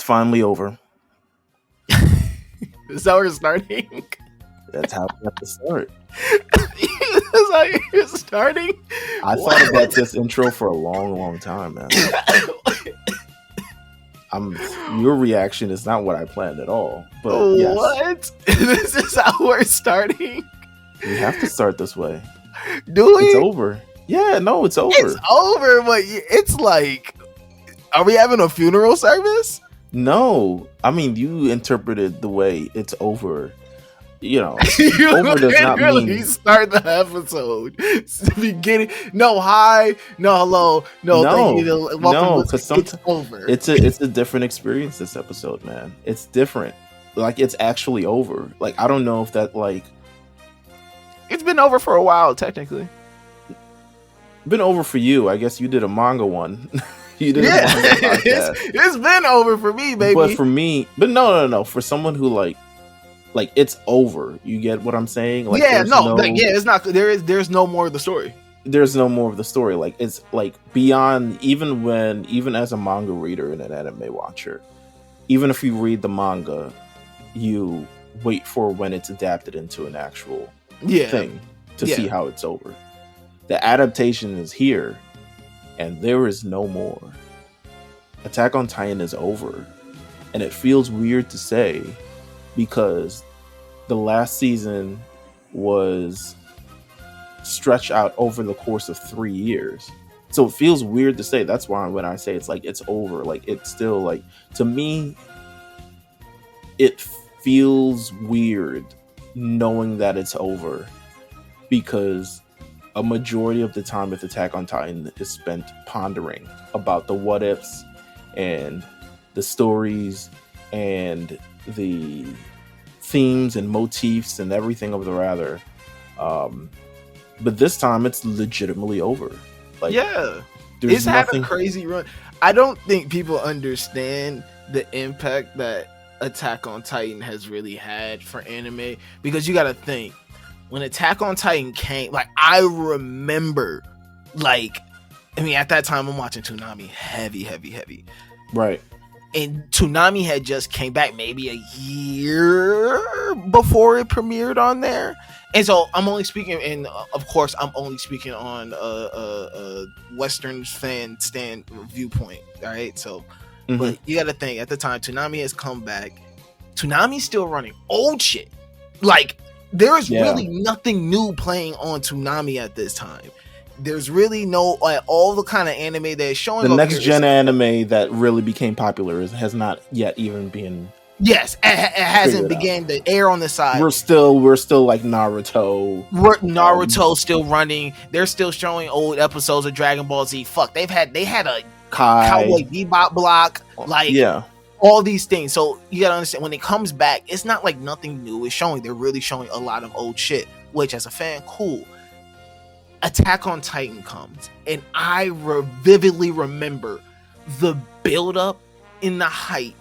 finally over. Is that where you're starting? That's how we have to start. That's how you're starting? I thought about this intro for a long time, man. Your reaction is not what I planned at all. But yes. What? This is how we're starting? We have to start this way. Do we? It's over. Yeah, no, it's over. It's over, but it's like, are we having a funeral service? No. I mean, you interpreted the way it's over. You know, you over does not mean start the episode. It's the beginning. No hi, no hello, no thank you. No, because it's over. It's a different experience this episode, man. It's different. Like, it's actually over. Like, I don't know if that, like, it's been over for a while, technically. Been over for you. I guess you did a manga one. You did a manga podcast. It's been over for me, baby. But for me, no. For someone who like it's over. You get what I'm saying? Like, it's not. There's no more of the story. There's no more of the story. Like, it's like beyond. Even as a manga reader and an anime watcher, even if you read the manga, you wait for when it's adapted into an actual thing to see how it's over. The adaptation is here, and there is no more. Attack on Titan is over, and it feels weird to say because the last season was stretched out over the course of 3 years. So it feels weird to say. That's why when I say it's like it's over, like it's still like, to me, it feels weird knowing that it's over because a majority of the time with Attack on Titan is spent pondering about the what ifs and the stories and the themes and motifs and everything of the rather. But this time it's legitimately over. Like, it's had a crazy run. I don't think people understand the impact that Attack on Titan has really had for anime, because you got to think, when Attack on Titan came, like, I remember, like, I mean, at that time I'm watching Toonami heavy, right? And Toonami had just came back maybe a year before it premiered on there. And so I'm only speaking, and of course I'm only speaking on Western fan stand viewpoint, all right? So, but you got to think, at the time Toonami has come back. Toonami's still running old shit. Like, there is really nothing new playing on Toonami at this time. There's really no, like, all the kind of anime they're showing. The next gen anime that really became popular has not yet even been. Yes, it hasn't began to air on the side. We're still like Naruto. Naruto's still running. They're still showing old episodes of Dragon Ball Z. Fuck, they had a Cowboy Bebop block, like, all these things. So you gotta understand, when it comes back, it's not like nothing new is showing. They're really showing a lot of old shit, which, as a fan, cool. Attack on Titan comes, and I vividly remember the build-up in the hype,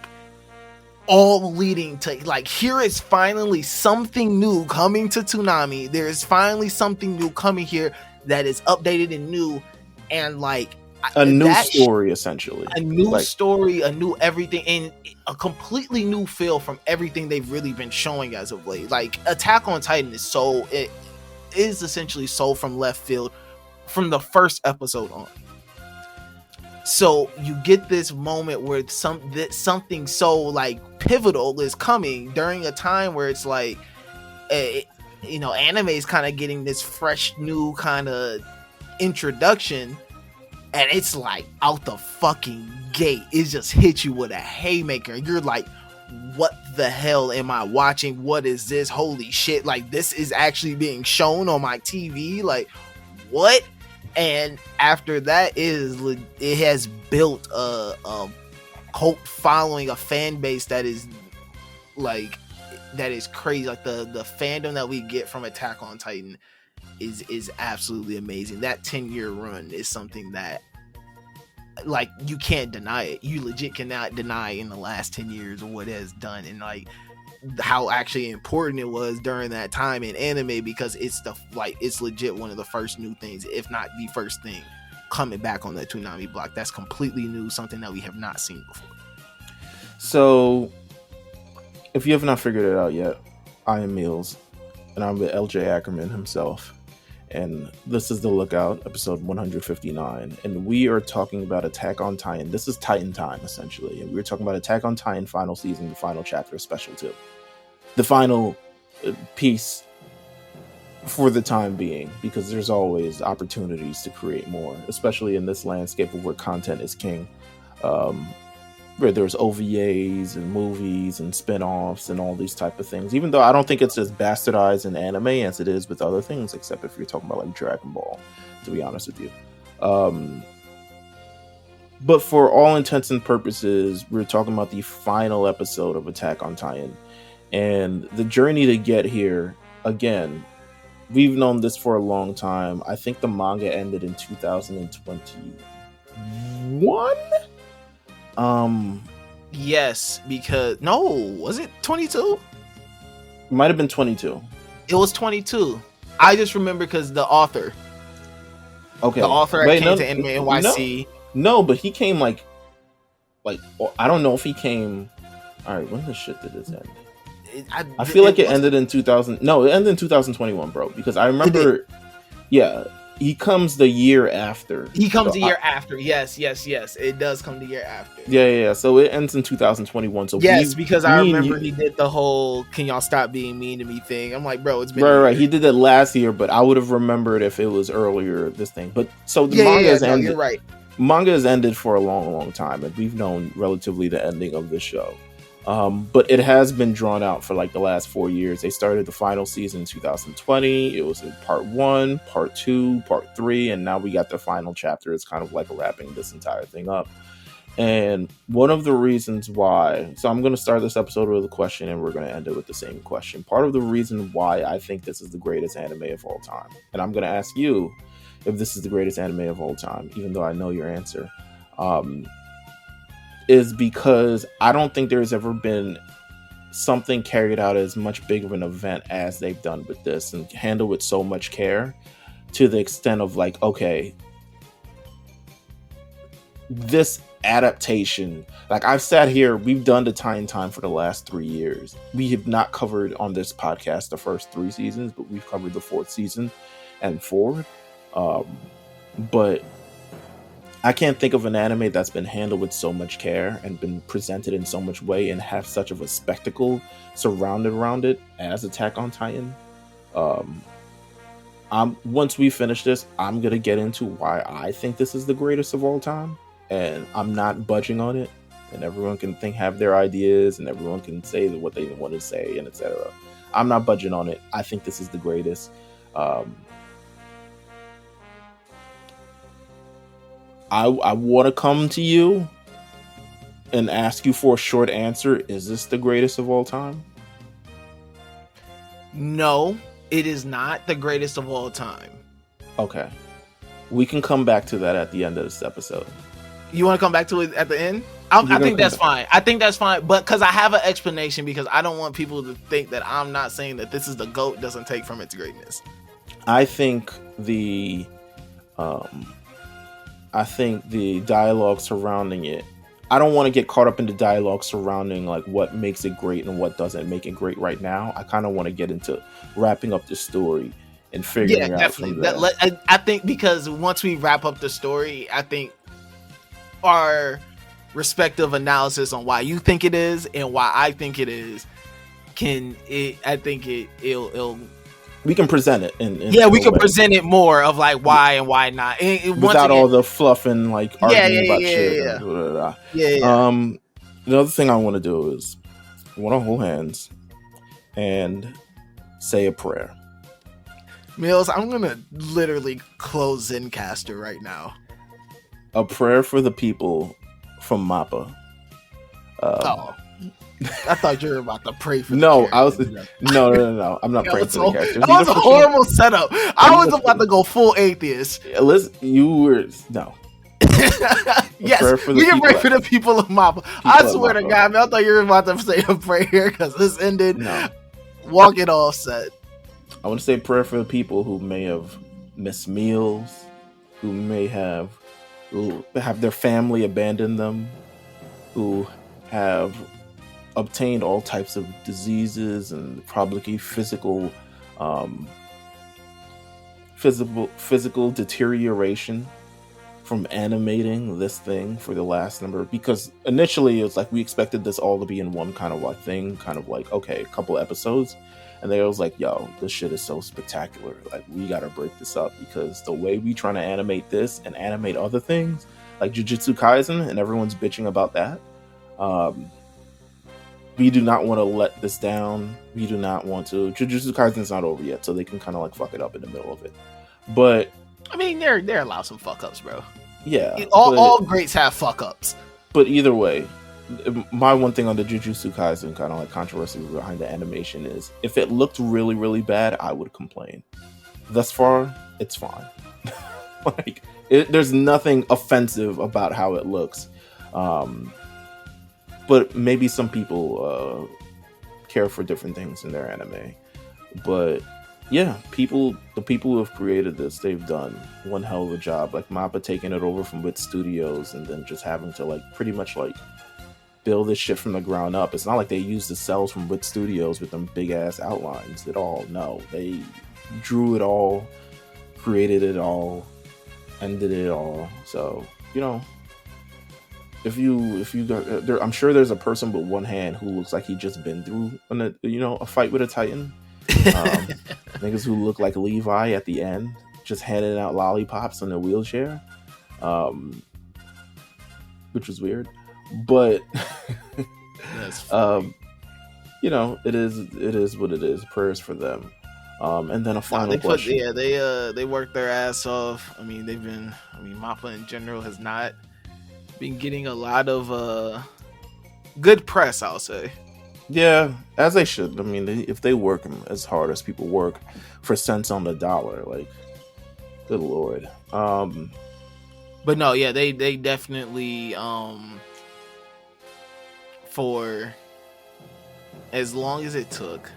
all leading to, like, here is finally something new coming to Toonami. There is finally something new coming here that is updated and new, and like a new story, essentially. A new story, a new everything, and a completely new feel from everything they've really been showing as of late. Like, Attack on Titan is essentially so from left field from the first episode on. So you get this moment where something so, like, pivotal is coming during a time where it's like, anime is kind of getting this fresh new kind of introduction, and it's like out the fucking gate, it just hits you with a haymaker, and you're like, what the hell am I watching? What is this? Holy shit, like, this is actually being shown on my TV, like, what? And after that, it has built a cult following, a fan base that is crazy. Like, the fandom that we get from Attack on Titan is absolutely amazing. That 10-year run is something that, like, you can't deny it. You legit cannot deny in the last 10 years what it has done, and like how actually important it was during that time in anime, because it's legit one of the first new things, if not the first thing, coming back on the Toonami block. That's completely new, something that we have not seen before. So, if you have not figured it out yet, I am Meals, and I'm with LJ Ackerman himself. And this is The Lookout, episode 159. And we are talking about Attack on Titan. This is Titan time, essentially. And we're talking about Attack on Titan final season, the final chapter, special 2. The final piece for the time being, because there's always opportunities to create more, especially in this landscape of where content is king. Where there's OVAs and movies and spin-offs and all these type of things, even though I don't think it's as bastardized in anime as it is with other things, except if you're talking about like Dragon Ball, to be honest with you. But for all intents and purposes, we're talking about the final episode of Attack on Titan, and the journey to get here. Again, we've known this for a long time. I think the manga ended in 2021. Yes, because no, was it 22? Might have been 22. It was 22. I just remember because the author. Okay. The author came to Anime NYC. No, but he came like I don't know if he came. All right, when the shit did this end? I feel like it ended in 2000. No, it ended in 2021, bro. Because I remember. Yeah. He comes the year after. He comes the year after. Yes. It does come the year after. Yeah. So it ends in 2021. So yes, because I remember he did the whole "Can y'all stop being mean to me" thing. I'm like, bro, it's been right. He did that last year, but I would have remembered if it was earlier. This thing, but so the manga has ended. You're right. Manga has ended for a long time, and we've known relatively the ending of this show. But it has been drawn out for like the last 4 years. They started the final season in 2020. It was in part 1, part 2, part 3, and now we got the final chapter. It's kind of like wrapping this entire thing up. And one of the reasons why, so I'm going to start this episode with a question and we're going to end it with the same question. Part of the reason why I think this is the greatest anime of all time, and I'm going to ask you if this is the greatest anime of all time, even though I know your answer, is because I don't think there's ever been something carried out as much big of an event as they've done with this, and handled with so much care, to the extent of like, okay, this adaptation, like I've sat here, we've done the Titan time for the last 3 years. We have not covered on this podcast the first 3 seasons, but we've covered the 4th season and forward. But I can't think of an anime that's been handled with so much care and been presented in so much way and have such of a spectacle surrounded around it as Attack on Titan. Once we finish this, I'm gonna get into why I think this is the greatest of all time, and I'm not budging on it. And everyone can have their ideas, and everyone can say what they want to say, and etc. I'm not budging on it. I think this is the greatest. I want to come to you and ask you for a short answer. Is this the greatest of all time? No, it is not the greatest of all time. Okay. We can come back to that at the end of this episode. You want to come back to it at the end? I think that's fine. I think that's fine. But because I have an explanation, because I don't want people to think that I'm not saying that this is the GOAT doesn't take from its greatness. I think the dialogue surrounding it, I don't want to get caught up in the dialogue surrounding like what makes it great and what doesn't make it great right now. I kind of want to get into wrapping up the story and figuring out definitely. I think because once we wrap up the story, I think our respective analysis on why you think it is and why I think it is it'll we can present it we can present it more of like why and why not, without all the fluff and like arguing about shit. The other thing I want to do is I want to hold hands and say a prayer. Mills, I'm gonna literally close Zencaster right now. A prayer for the people from Mappa. I thought you were about to pray for. No, I was. No. I'm not praying for the characters. That was a horrible setup. I was about to go full atheist. Listen, you were no. Yes, we can pray for the people of Mappa. I swear to God, man, I thought you were about to say a prayer because this ended. No. Walk it all set. I want to say a prayer for the people who may have missed meals, who may have their family abandon them, who have obtained all types of diseases and probably um, physical deterioration from animating this thing for the last number, because initially it was like we expected this all to be in one kind of like thing, kind of like, okay, a couple episodes, and they was like, yo, this shit is so spectacular, like we gotta break this up, because the way we trying to animate this and animate other things like Jujutsu Kaisen, and everyone's bitching about that, we do not want to let this down. We do not want to. Jujutsu Kaisen's not over yet, so they can kind of like fuck it up in the middle of it. But I mean, they're allowed some fuck ups, bro. Yeah, all greats have fuck ups. But either way, my one thing on the Jujutsu Kaisen kind of like controversy behind the animation is, if it looked really, really bad, I would complain. Thus far, it's fine. Like, there's nothing offensive about how it looks. But maybe some people care for different things in their anime. But yeah, the people who have created this, they've done one hell of a job. Like Mappa taking it over from Wit Studios and then just having to like pretty much like build this shit from the ground up. It's not like they used the cells from Wit Studios with them big ass outlines at all. No, they drew it all, created it all, ended it all. So, you know, if you got there, I'm sure there's a person with one hand who looks like he just been through a fight with a Titan. Niggas who look like Levi at the end, just handing out lollipops in a wheelchair, which was weird, but it is what it is. Prayers for them. And then a final question. They worked their ass off. I mean, Mappa in general has not been getting a lot of good press, I'll say. Yeah, as they should. I mean, if they work as hard as people work for cents on the dollar, like, good lord. But no, yeah, they definitely for as long as it took,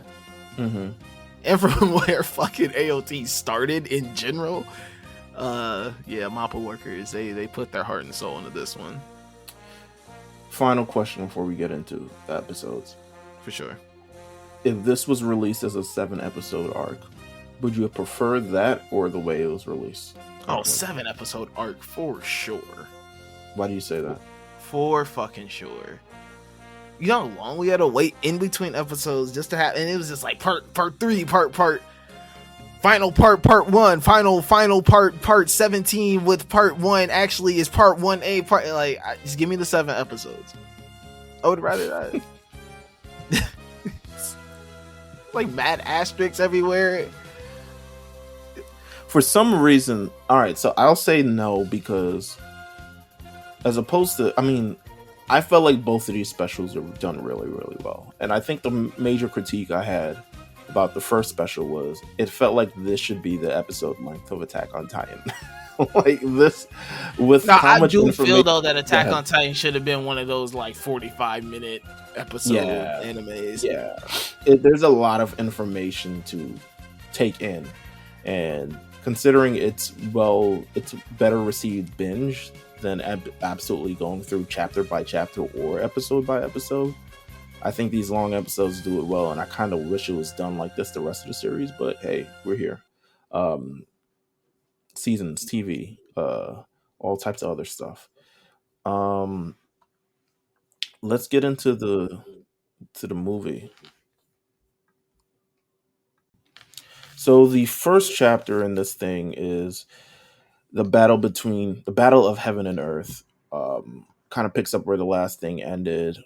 and from where fucking AOT started in general, Mappa workers, they put their heart and soul into this one. Final question before we get into the episodes. For sure. If this was released as a 7-episode arc, would you have preferred that or the way it was released? 7-episode arc for sure. Why do you say that? For fucking sure. You know how long we had to wait in between episodes just to have, and it was just like part 3, part final part 1, final part 17 with part 1 actually is part 1A part, like, just give me the 7 episodes. I would rather that. Like mad asterisks everywhere. For some reason, all right, so I'll say no, because as opposed to, I mean, I felt like both of these specials are done really, really well. And I think the major critique I had about the first special was it felt like this should be the episode length of Attack on Titan. Like this, with how much information. I do feel though that Attack on Titan should have been one of those like 45-minute episode animes. Yeah, there's a lot of information to take in, and considering it's better received binge than absolutely going through chapter by chapter or episode by episode. I think these long episodes do it well, and I kind of wish it was done like this the rest of the series. But hey, we're here. Seasons, TV, all types of other stuff. Let's get into the movie. So the first chapter in this thing is the battle of heaven and earth. Kind of picks up where the last thing ended.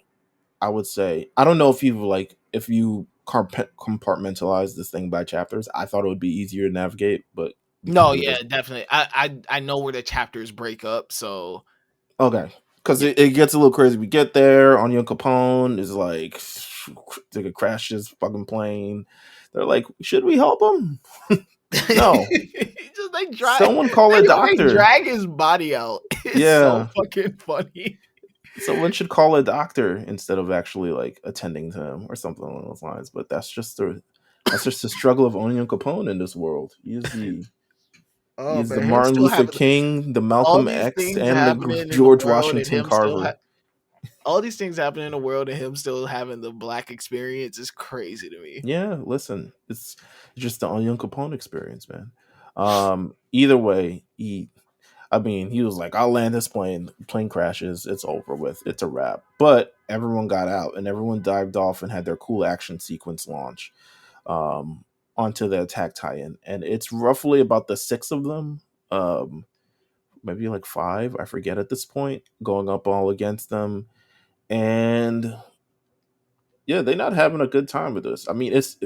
I would say, I don't know if you compartmentalize this thing by chapters. I thought it would be easier to navigate, but no, yeah, definitely. I know where the chapters break up, so okay, because it gets a little crazy. We get there, Onion Capone is like, they could crash his fucking plane. They're like, should we help him? No. Someone call a doctor. They drag his body out. It's so fucking funny. Someone should call a doctor instead of actually like attending to him or something along those lines. But that's just the struggle of Onion Capone in this world. He's the Martin Luther King, the Malcolm X, and the George Washington Carver. All these things happening in the world and him still having the black experience is crazy to me. Yeah, listen, it's just the Young Capone experience, man. Either way, he was like, I'll land this plane crashes, it's over with, it's a wrap. But everyone got out and everyone dived off and had their cool action sequence launch um, onto the attack tie-in. And it's roughly about the six of them, um, maybe like five, I forget at this point, going up all against them. And yeah, they're not having a good time with this. I mean, it's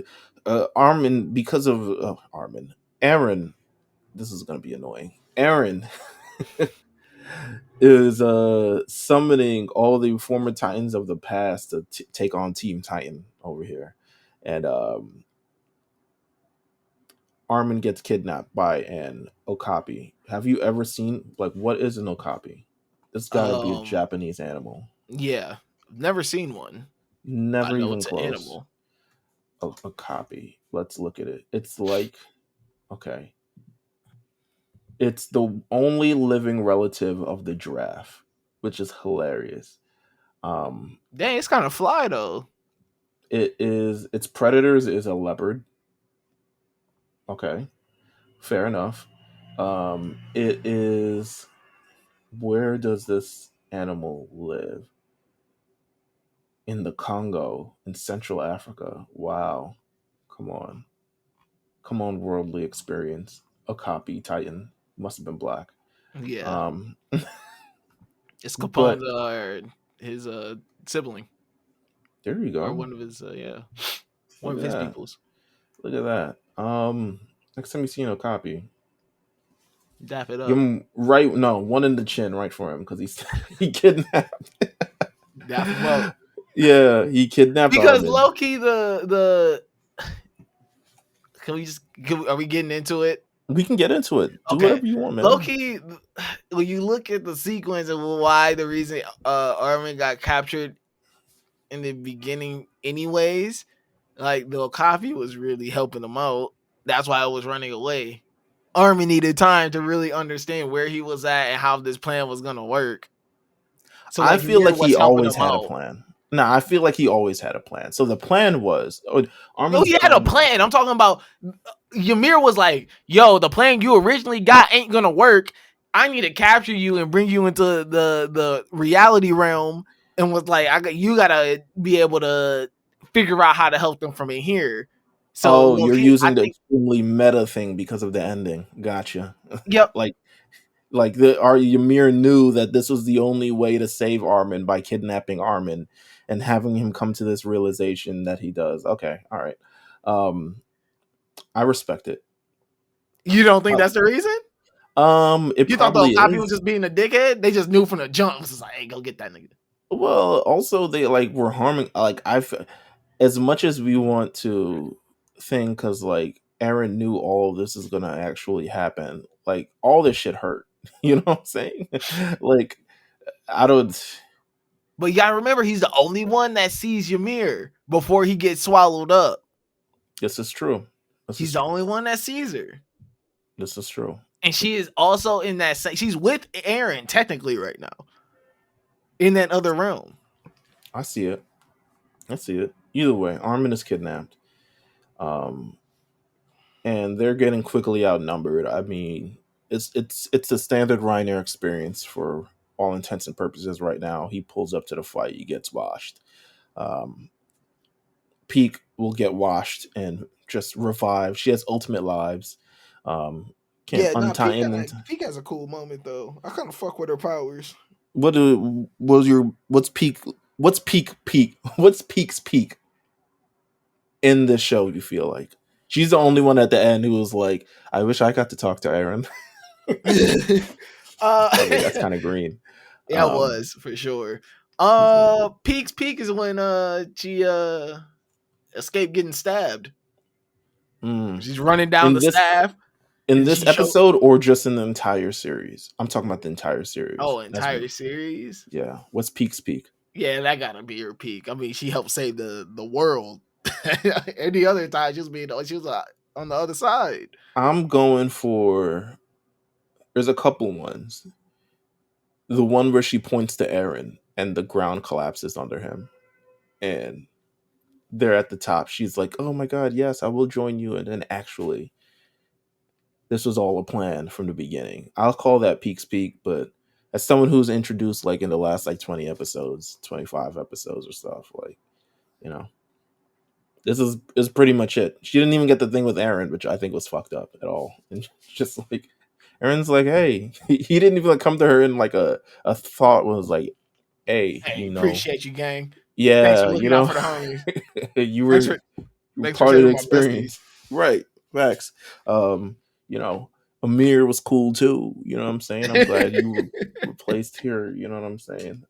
Armin, because of Aaron. This is going to be annoying. Aaron is summoning all the former Titans of the past to take on Team Titan over here, and Armin gets kidnapped by an okapi. Have you ever seen, like, what is an okapi? It's got to be a Japanese animal. Yeah, never seen one. Never I know even it's an close. animal. A copy. Let's look at it. It's like, okay, it's the only living relative of the giraffe, which is hilarious. Dang, it's kind of fly though. Its predators is a leopard. Okay, fair enough. It is, where does this animal live? In the Congo, in Central Africa. Wow. Come on. Come on, worldly experience. A copy Titan. Must have been black. Yeah. It's Capone's But his sibling. there you Or go. one of his one of his peoples. Look at that. Next time you see a copy, dap it up. Give him one in the chin right for him because he kidnapped. Dap him up. Yeah, he kidnapped because Armin. low key the are we getting into it? We can get into it. Do whatever you want, man. Low key, when you look at the sequence of why the reason Armin got captured in the beginning, anyways, like the Okapi was really helping him out. That's why I was running away. Armin needed time to really understand where he was at and how this plan was gonna work. So like, I feel like he always had a plan. No, I feel like he always had a plan. So the plan was, he had a plan. I'm talking about Ymir was like, yo, the plan you originally got ain't gonna work. I need to capture you and bring you into the reality realm, and was like, you gotta be able to figure out how to help them from in here. So you're using the extremely meta thing because of the ending. Gotcha. Yep. like Ymir knew that this was the only way to save Armin by kidnapping Armin and having him come to this realization that he does. Okay, all right. I respect it. You don't think that's the reason? You thought the Okapi was just being a dickhead? They just knew from the jump. It was just like, hey, go get that nigga. Well, also they were harming. As much as we want to think, because Aaron knew all of this is gonna actually happen. Like, all this shit hurt. You know what I'm saying? I don't. But you gotta remember, he's the only one that sees Ymir before he gets swallowed up. This is true. He's the only one that sees her. This is true. And she is also in that. She's with Aaron technically right now, in that other realm. I see it. Either way, Armin is kidnapped. And they're getting quickly outnumbered. I mean, it's the standard Reiner experience for all intents and purposes right now. He pulls up to the fight, he gets washed. Peak will get washed and just revive. She has ultimate lives. Peak has a cool moment though. I kind of fuck with her powers. What's Peak's peak in this show? You feel like she's the only one at the end who was like, I wish I got to talk to Aaron. I mean, that's kind of green. Yeah, it was for sure. Peak's peak is when she escaped getting stabbed. She's running down the staff. In this episode, or just in the entire series? I'm talking about the entire series. Oh, entire series? Yeah. What's Peak's peak? Yeah, that gotta be her peak. I mean, she helped save the world. Any other time, she was on the other side. I'm going for. There's a couple ones. The one where she points to Aaron and the ground collapses under him, and they're at the top. She's like, "Oh my god, yes, I will join you." And then actually, this was all a plan from the beginning. I'll call that Peak's Peak, but as someone who's introduced like in the last like 20 episodes, 25 episodes or stuff, like, you know, this is pretty much it. She didn't even get the thing with Aaron, which I think was fucked up at all. And just like Aaron's like, hey, he didn't even like come to her in like a thought was like, hey, Hey, you know, appreciate you, gang. Thanks for yeah, you looking out know, for the homies. you Thanks were for thanks for part of the training my besties. experience. Right. Facts. You know, Amir was cool too. You know what I'm saying? I'm glad you were replaced here. You know what I'm saying?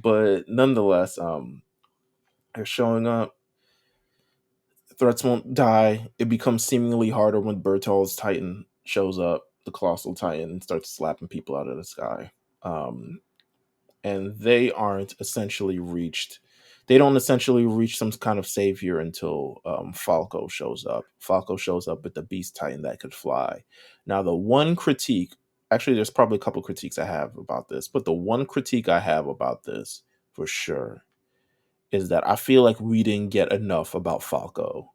But nonetheless, they're showing up. Threats won't die. It becomes seemingly harder when Bertol's Titan shows up, the Colossal Titan, and starts slapping people out of the sky. Um, and they aren't essentially reached. They don't essentially reach some kind of savior until Falco shows up. Falco shows up with the Beast Titan that could fly. Now, the one critique, actually, there's probably a couple critiques I have about this, but the one critique I have about this for sure is that I feel like we didn't get enough about Falco.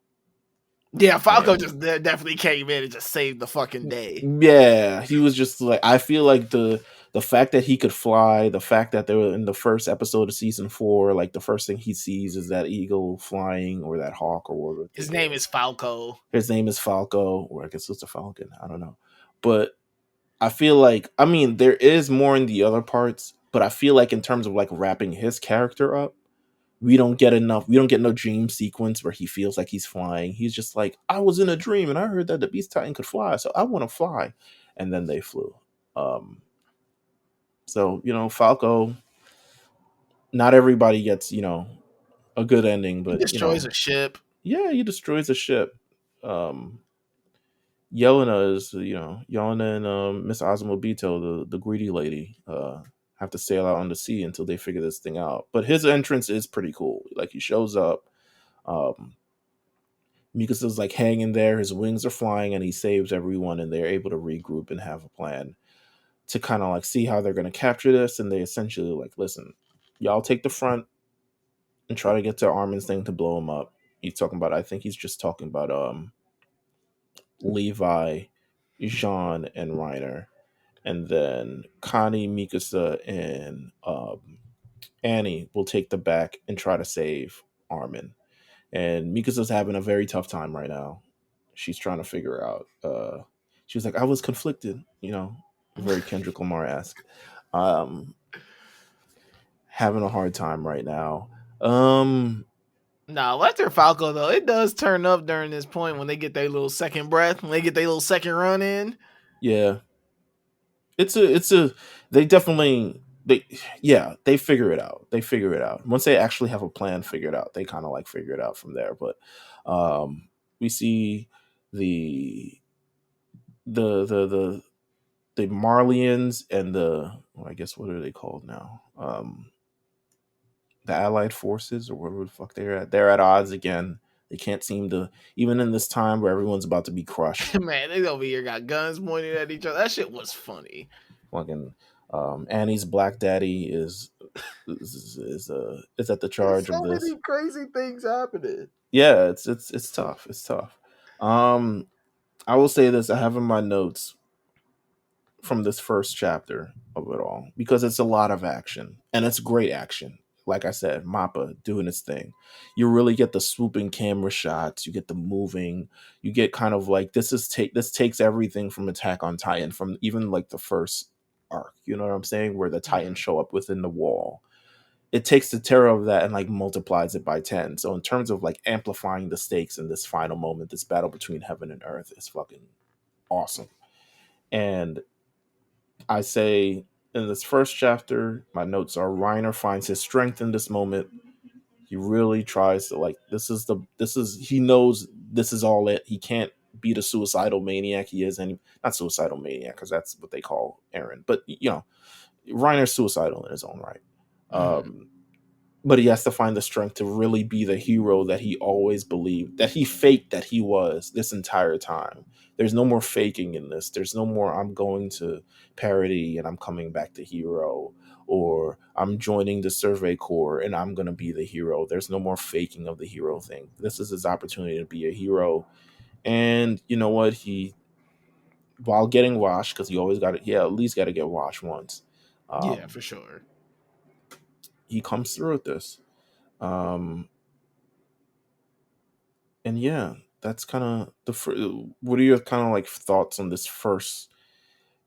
Yeah, Falco And just definitely came in and just saved the fucking day. yeah, he was just like, I feel like the fact that he could fly, the fact that they were in the first episode of season 4, like the first thing he sees is that eagle flying or that hawk or whatever the His thing name is. is Falco. His name is Falco, or I guess it's a falcon. I don't know, but I feel like, I mean, there is more in the other parts, but I feel like in terms of like wrapping his character up, we don't get enough. We don't get no dream sequence where he feels like he's flying. He's just like, I was in a dream and I heard that the Beast Titan could fly, so I want to fly. And then they flew. So, you know, Falco, not everybody gets, you know, a good ending, He but, you destroys know, a ship. yeah, he destroys a ship. Um, Yelena is, you know, Yelena and Miss Azumabito, the greedy lady, have to sail out on the sea until they figure this thing out. But his entrance is pretty cool. Like, he shows up. Um, Mikasa's like hanging there, his wings are flying, and he saves everyone, and they're able to regroup and have a plan to kind of like see how they're going to capture this. And they essentially like, listen, y'all take the front and try to get to Armin's thing to blow him up. He's talking about, I think he's just talking about Levi, Jean, and Reiner. And then Connie, Mikasa, and Annie will take the back and try to save Armin. And Mikasa's having a very tough time right now. She's trying to figure out. She was like, I was conflicted, you know, very Kendrick Lamar esque. Um, having a hard time right now. Nah, after Falco though, it does turn up during this point when they get their little second breath, when they get their little second run in. Yeah, it's a they definitely they yeah they figure it out. They figure it out once they actually have a plan figured out. They kind of like figure it out from there. But we see the the the Marlians and the, well, I guess what are they called now? The Allied forces or whatever the fuck they're at. They're at odds again. They can't seem to, even in this time where everyone's about to be crushed. Man, they over here got guns pointed at each other. That shit was funny. Fucking Annie's black daddy is at the There's charge of so this. many crazy things happening. Yeah, it's tough. It's tough. Um, I will say this: I have in my notes from this first chapter of it all because it's a lot of action and it's great action. Like I said, Mappa doing his thing. You really get the swooping camera shots. You get the moving. You get kind of like this takes everything from Attack on Titan, from even like the first arc. You know what I'm saying? Where the Titans show up within the wall. It takes the terror of that and like multiplies it by 10. So in terms of like amplifying the stakes in this final moment, this battle between heaven and earth is fucking awesome. And I say in this first chapter, my notes are Reiner finds his strength in this moment. He really tries to like this is he knows this is all it. He can't be the suicidal maniac he is, and not suicidal maniac because that's what they call Aaron. But you know, Reiner's suicidal in his own right. But he has to find the strength to really be the hero that he always believed, that he faked that he was this entire time. There's no more faking in this. There's no more I'm going to parody and I'm coming back to hero, or I'm joining the Survey Corps and I'm gonna be the hero. There's no more faking of the hero thing. This is his opportunity to be a hero. And you know what? He, while getting washed, because he always got it, yeah, at least got to get washed once. Yeah, Um, for sure. he comes through with this. Um, and yeah, that's kind of what are your kind of like thoughts on this first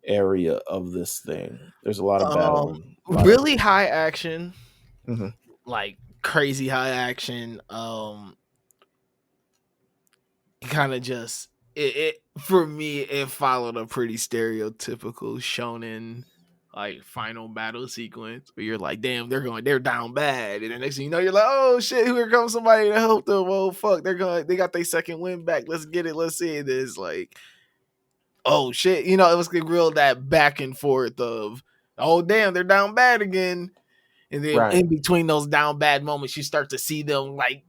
area of this thing? There's a lot of battling, a lot of Really high action, mhm. like crazy high action. Kind of just it for me. It followed a pretty stereotypical shonen like final battle sequence where you're like, damn, they're down bad, and the next thing you know, you're like, oh shit, here comes somebody to help them. Oh fuck, they got their second win back. Let's get it. Let's see this. Like, oh shit, you know, it was real that back and forth of, oh damn, they're down bad again. And then Right. in between those down bad moments, you start to see them like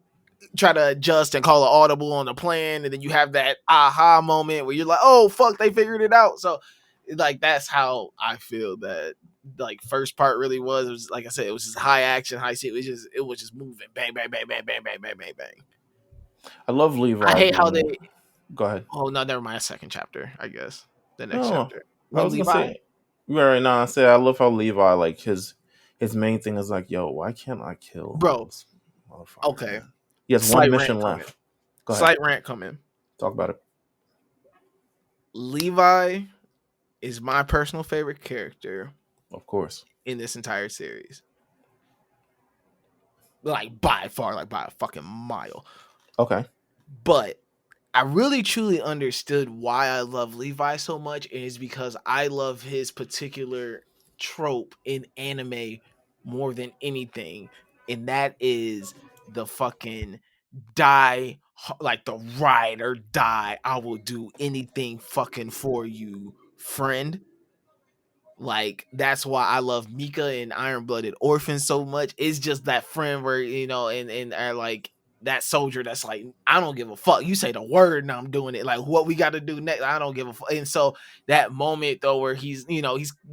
try to adjust and call an audible on the plan, and then you have that aha moment where you're like, oh fuck, they figured it out. So like that's how I feel that like first part really was. It was like I said, it was just high action, high speed. It was just moving, bang, bang, bang, bang, bang, bang, bang, bang, bang. I love I Levi hate how being. they. Go ahead. Oh no, never mind. Second chapter, I guess. The next No, chapter I with was gonna Levi, say. Right now, I said I love how Levi, like his main thing is like, yo, why can't I kill bro. this motherfucker, Okay, man? He has one slight rant mission coming. left. Go ahead, Slight rant coming. talk about it. Levi is my personal favorite character Of course. in this entire series. Like by far, like by a fucking mile. Okay. But I really truly understood why I love Levi so much, and it's because I love his particular trope in anime more than anything, and that is the fucking die, like the ride or die. I will do anything fucking for you, friend. Like that's why I love Mika and Iron Blooded Orphan so much. It's just that friend where and like that soldier that's like, I don't give a fuck. You say the word and I'm doing it. Like what we got to do next, I don't give a fuck. And so that moment though, where he's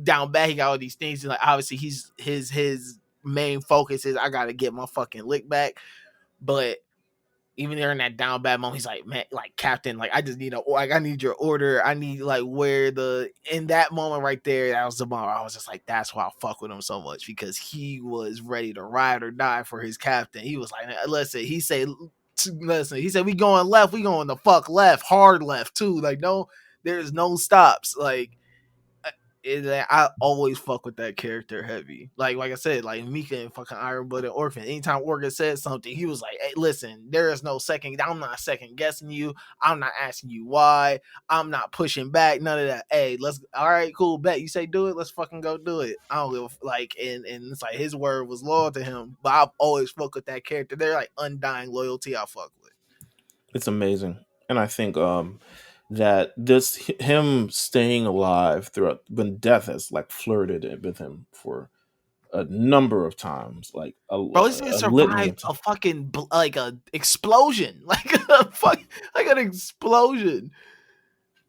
down bad, he got all these things, and like obviously his main focus is I got to get my fucking lick back, but even during that down bad moment, he's like, man, like Captain, like I need your order. I need like where the in that moment right there, that was the moment I was just like, that's why I fuck with him so much, because he was ready to ride or die for his captain. He was like, listen, he said, we going left, we going the fuck left, hard left too. Like no, there's no stops. Like I always fuck with that character heavy. Like I said, like Mika and fucking Iron Blooded Orphan. Anytime Organ said something, he was like, "Hey, listen, there is no second. I'm not second guessing you. I'm not asking you why. I'm not pushing back. None of that. Hey, let's. All right, cool. Bet you say do it. Let's fucking go do it. I don't give like, and it's like his word was loyal to him. But I've always fuck with that character. They're like undying loyalty. I fuck with. It's amazing, and I think that this him staying alive throughout when death has like flirted with him for a number of times, like Bro, this nigga a litany survived of a times. fucking like a explosion, like a fuck, like an explosion.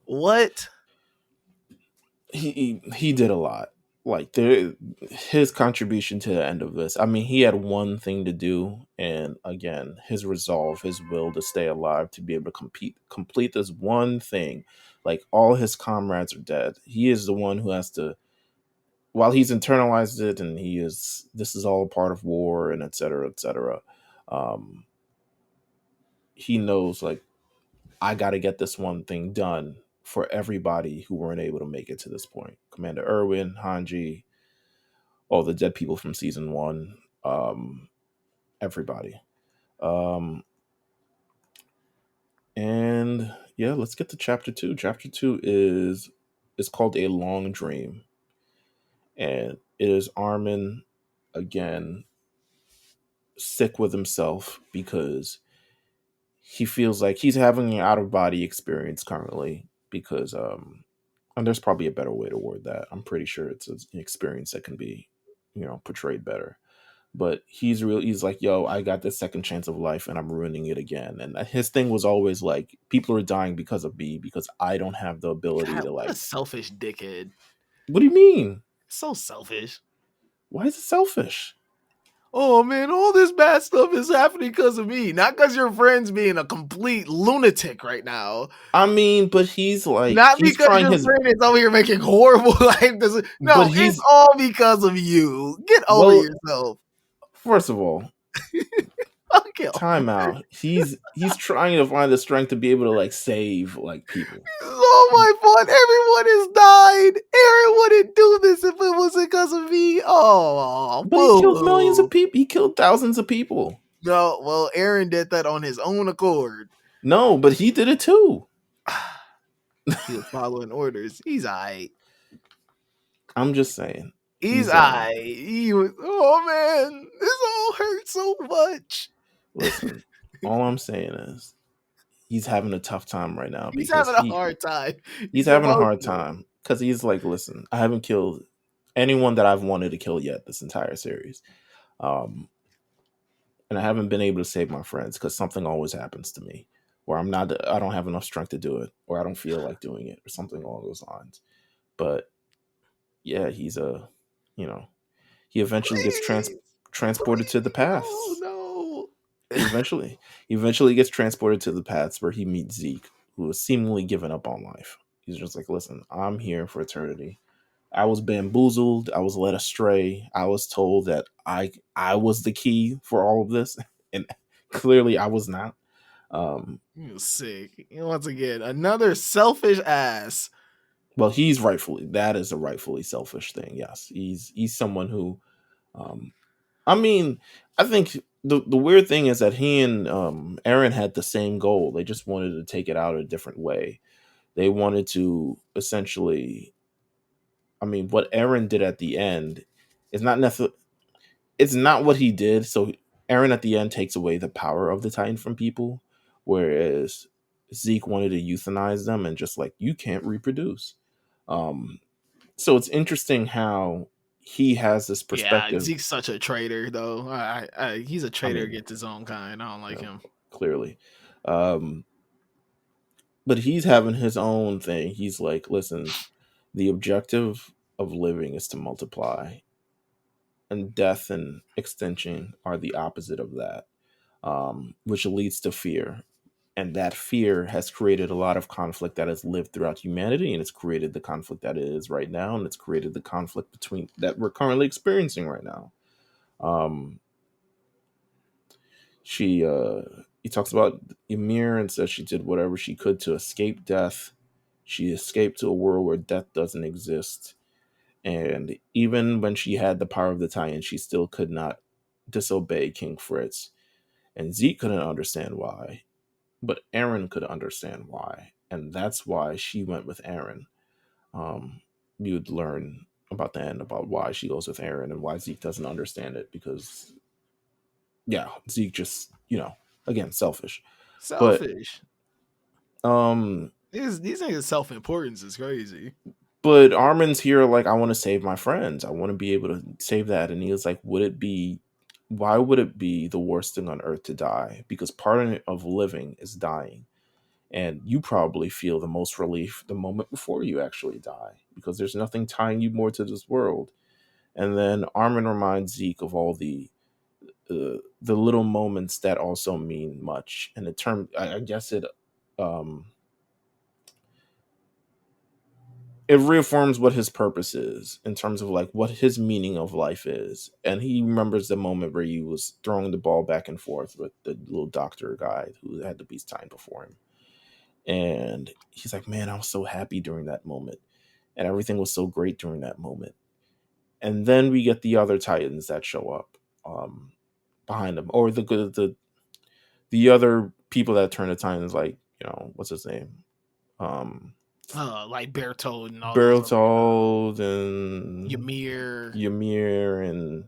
What? He did a lot. Like there, his contribution to the end of this. I mean, he had one thing to do, and again, his resolve, his will to stay alive, to be able to complete this one thing. Like all his comrades are dead. He is the one who has to. While he's internalized it, and he is. This is all a part of war, and et cetera, et cetera. Um, he knows like I got to get this one thing done for everybody who weren't able to make it to this point. Commander Irwin, Hanji, all the dead people from season one, everybody. Um, and yeah, let's get to chapter two. Chapter two is called A Long Dream, and it is Armin again sick with himself because he feels like he's having an out of body experience currently because and there's probably a better way to word that. I'm pretty sure it's an experience that can be, portrayed better. But he's like, yo, I got this second chance of life and I'm ruining it again. And his thing was always like, people are dying because of me because I don't have the ability God, to what a like. selfish dickhead. What do you mean? So selfish. Why is it selfish? Oh man, all this bad stuff is happening because of me, not because your friend's being a complete lunatic right now. I mean, but he's Not because trying your his, friend is over here making horrible life decisions. but No, it's he's, all because of you. Get over well, yourself. first of all, Okay. time out. He's trying to find the strength to be able to like save like people. This is all my fault. Everyone has died. Aaron wouldn't do this if it wasn't because of me. Oh, But he killed millions of boo. people. He killed thousands of people. No, well, Aaron did that on his own accord. No, but he did it too. He was following orders. He's alright. I'm just saying. He's He was. Oh man, this all hurts so much. Listen, all I'm saying is he's having a tough time right now He's because having a hard time. he's He's having a hard emotional. time because he's like, listen, I haven't killed anyone that I've wanted to kill yet this entire series. And I haven't been able to save my friends because something always happens to me where I don't have enough strength to do it, or I don't feel like doing it, or something along those lines. But yeah, you know, he eventually gets Please, transported to the please. paths. Oh no. He eventually gets transported to the paths where he meets Zeke, who has seemingly given up on life. He's just like, listen, I'm here for eternity. I was bamboozled. I was led astray. I was told that I was the key for all of this, and clearly I was not. You sick. Once again, another selfish ass. Well, that is a rightfully selfish thing. Yes, he's someone who, um, I mean, I think the weird thing is that he and Aaron had the same goal. They just wanted to take it out a different way. They wanted to essentially, I mean, what Aaron did at the end is not necessarily, it's not what he did. So Aaron at the end takes away the power of the Titan from people, whereas Zeke wanted to euthanize them and just like, you can't reproduce. Um, so it's interesting how he has this Yeah, perspective. Zeke's such a traitor, though. He's a I traitor mean, against his own kind. I don't like him. clearly. Um, but he's having his own thing. He's like, listen, the objective of living is to multiply, and death and extinction are the opposite of that, which leads to fear. And that fear has created a lot of conflict that has lived throughout humanity, and it's created the conflict that it is right now, and it's created the conflict between that we're currently experiencing right now. Um, she he talks about Ymir and says she did whatever she could to escape death. She escaped to a world where death doesn't exist. And even when she had the power of the Titan, she still could not disobey King Fritz. And Zeke couldn't understand why, but Aaron could understand why. And that's why she went with Aaron. You'd learn about the end about why she goes with Aaron and why Zeke doesn't understand it because, yeah, Zeke just, again, selfish. But Selfish. um These niggas' self importance is crazy. but Armin's here like, I want to save my friends. I want to be able to save that. And he was like, why would it be the worst thing on earth to die? Because part of living is dying. And you probably feel the most relief the moment before you actually die because there's nothing tying you more to this world. And then Armin reminds Zeke of all the little moments that also mean much. And the term, I guess um, it reaffirms what his purpose is in terms of like what his meaning of life is. And he remembers the moment where he was throwing the ball back and forth with the little doctor guy who had the beast time before him. And he's like, man, I was so happy during that moment. And everything was so great during that moment. And then we get the other Titans that show up behind them, or the other people that turn the Titans, like, what's his name? Like Bertold and all those other Bertold and Ymir. Ymir and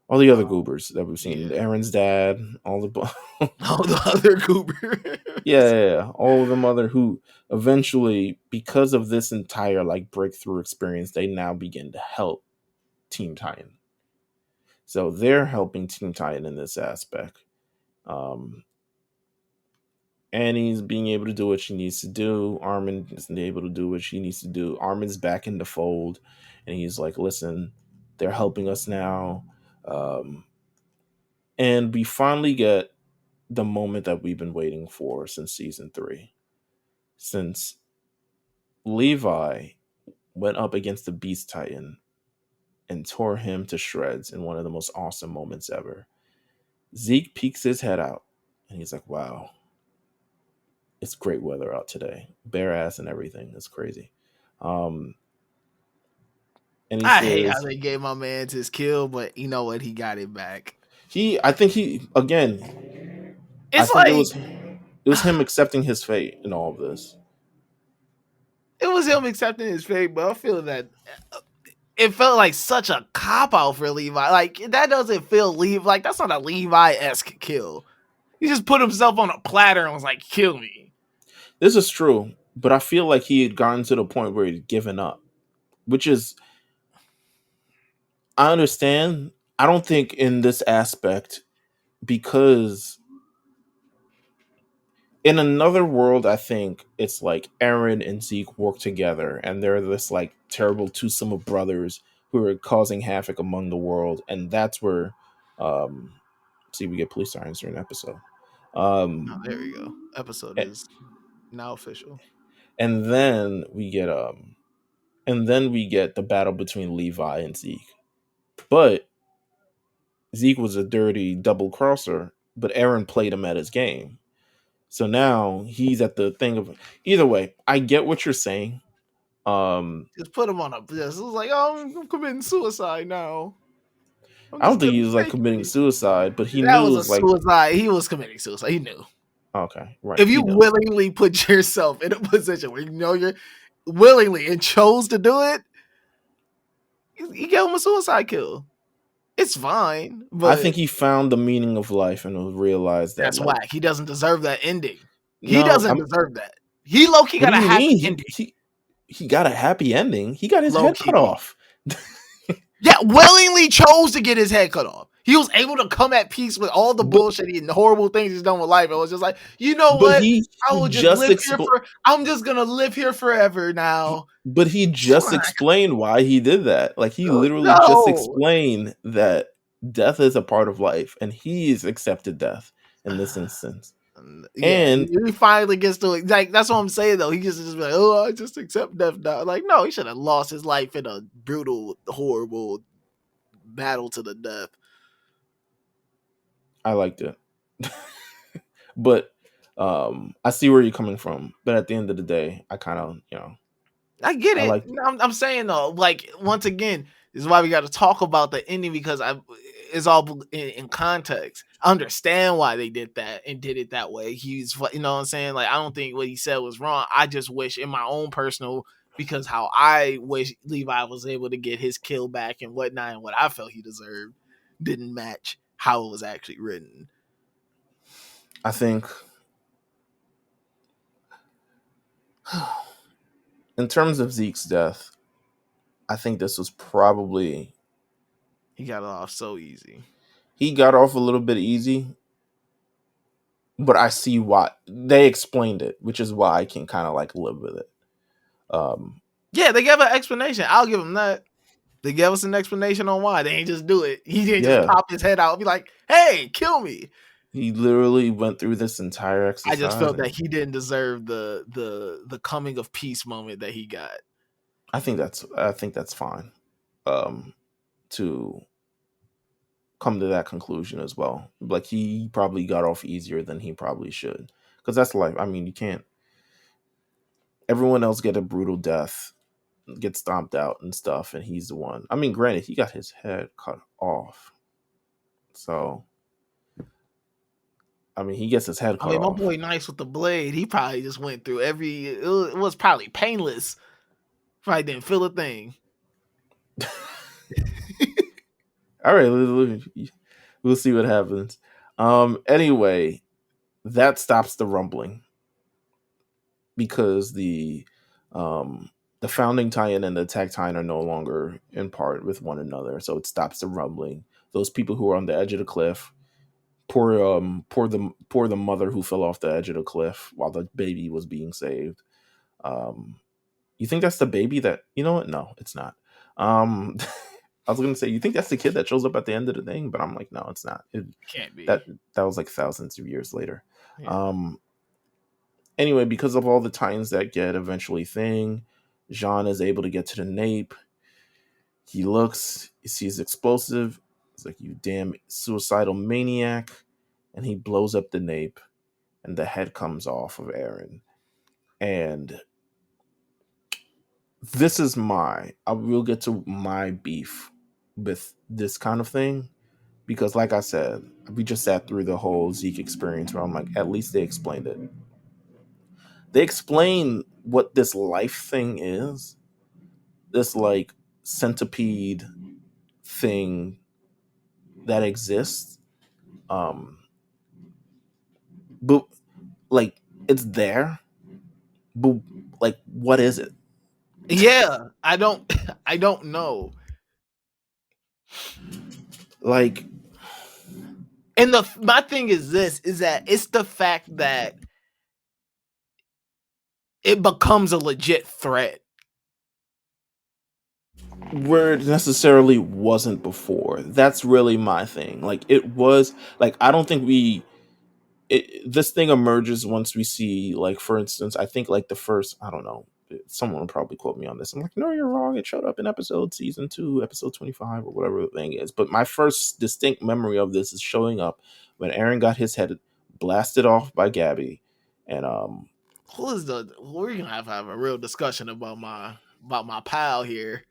all the other goobers that we've seen. Yeah. Aaron's dad, all the All the other Goober. yeah, all of them other who eventually, because of this entire like breakthrough experience, they now begin to help Team Titan. So they're helping Team Titan in this aspect. Annie's being able to do what she needs to do. Armin isn't able to do what she needs to do. Armin's back in the fold, and he's like, listen, They're helping us now. Um, and we finally get the moment that we've been waiting for since season 3. Since Levi went up against the Beast Titan and tore him to shreds in one of the most awesome moments ever. Zeke peeks his head out and he's like, wow, it's great weather out today. Bare ass and everything. It's crazy. Um, and he I hate how says, they gave my man his kill, but you know what? He got it back. I think he, again, I It's think like it was him accepting his fate in all of this. it was him accepting his fate, but I feel that it felt like such a cop out for Levi. Like that doesn't feel Levi. Like that's not a Levi-esque kill. He just put himself on a platter and was like, "Kill me." This is true, but I feel like he had gotten to the point where he'd given up, which is, I understand. I don't think in this aspect, because in another world, I think it's like Eren and Zeke work together, and they're this like terrible twosome of brothers who are causing havoc among the world, and that's where, um, see, we get police sirens during the episode. Oh, there we go. Episode A- is now official. and then we get the battle between Levi and Zeke, but Zeke was a dirty double crosser, but Eren played him at his game. So now he's at the thing of, either way, I get what you're saying. Just put him on a. This was like, oh, I'm committing suicide now. I'm I don't just think gonna he was like take committing it. suicide, but he That knew it was a was like, suicide. He was committing suicide. He knew. okay, right. If He you knew. willingly put yourself in a position where you know you're willingly and chose to do it, you gave him a suicide kill. It's fine, I but think he found the meaning of life and realized that, that's like, whack. He doesn't deserve that ending. He no, doesn't deserve that. He low key what got do a you happy mean? ending. He got a happy ending. He got his Low head cut key. off. Yeah, willingly chose to get his head cut off. He was able to come at peace with all the But bullshit and the horrible things he's done with life. It was just like, you know but what? he I he will just just live here for. I'm just gonna live here forever now. but he It's just like, explained why he did that. Like, he literally just no. explained that death is a part of life, and he's accepted death in this instance. Yeah, And he finally gets to it. Like that's what I'm saying though. He just be like, oh, I just accept death now. Like, no, he should have lost his life in a brutal, horrible battle to the death. I liked it. But I see where you're coming from. But at the end of the day, I kind of, I get I it. liked it. I'm saying though, like once again, this is why we got to talk about the ending because it's all in context. I understand why they did that and did it that way. He's, you know what I'm saying? Like I don't think what he said was wrong. I just wish in my own personal because how I wish Levi was able to get his kill back and whatnot and what I felt he deserved didn't match how it was actually written. I think in terms of Zeke's death, I think this was probably, He got it off so easy. he got off a little bit easy, but I see why they explained it, which is why I can kind of like live with it. Yeah, they gave an explanation. I'll give him that. They gave us an explanation on why. They ain't just do it. He didn't just Yeah, pop his head out and be like, hey, kill me. he literally went through this entire I just exercise, felt that and he didn't deserve the coming of peace moment that he got. I think that's fine. To come to that conclusion as well. Like, he probably got off easier than he probably should, because that's life. I mean, you can't. Everyone else get a brutal death, get stomped out and stuff, and he's the one. I mean, granted, he got his head cut off, so I mean, he gets his head I cut mean, my off. boy Nice with the blade, he probably just went through every. It was probably painless. Probably didn't feel a thing. All right, we'll see what happens. Anyway, that stops the rumbling because the founding Titan and the attack Titan are no longer in part with one another, so it stops the rumbling. Those people who are on the edge of the cliff, poor the mother who fell off the edge of the cliff while the baby was being saved. Um, you think that's the baby that, you know what? No, it's not. Um, I was gonna say, you think that's the kid that shows up at the end of the thing, but I'm like, no, it's not. Can't be. That that was like thousands of years later. Yeah. Anyway, because of all the Titans that get eventually thing, Jean is able to get to the nape. He looks, he sees explosive. He's like, you damn suicidal maniac. And he blows up the nape, and the head comes off of Aaron. And this is I will get to my beef with this kind of thing. Because, like I said, we just sat through the whole Zeke experience where I'm like, at least they explained it. They explain what this life thing is, this like centipede thing that exists. But like it's there, but like what is it? Yeah, I don't I don't know. Like, and my thing is this, is that it's the fact that it becomes a legit threat where it necessarily wasn't before. That's really my thing. Like it was like I don't think this thing emerges once we see, like, for instance, I think like the first, I don't know, someone will probably quote me on this. I'm like, no, you're wrong. It showed up in season 2, episode 25 or whatever the thing is. But my first distinct memory of this is showing up when Aaron got his head blasted off by Gabby. And we're gonna have a real discussion about my pal here.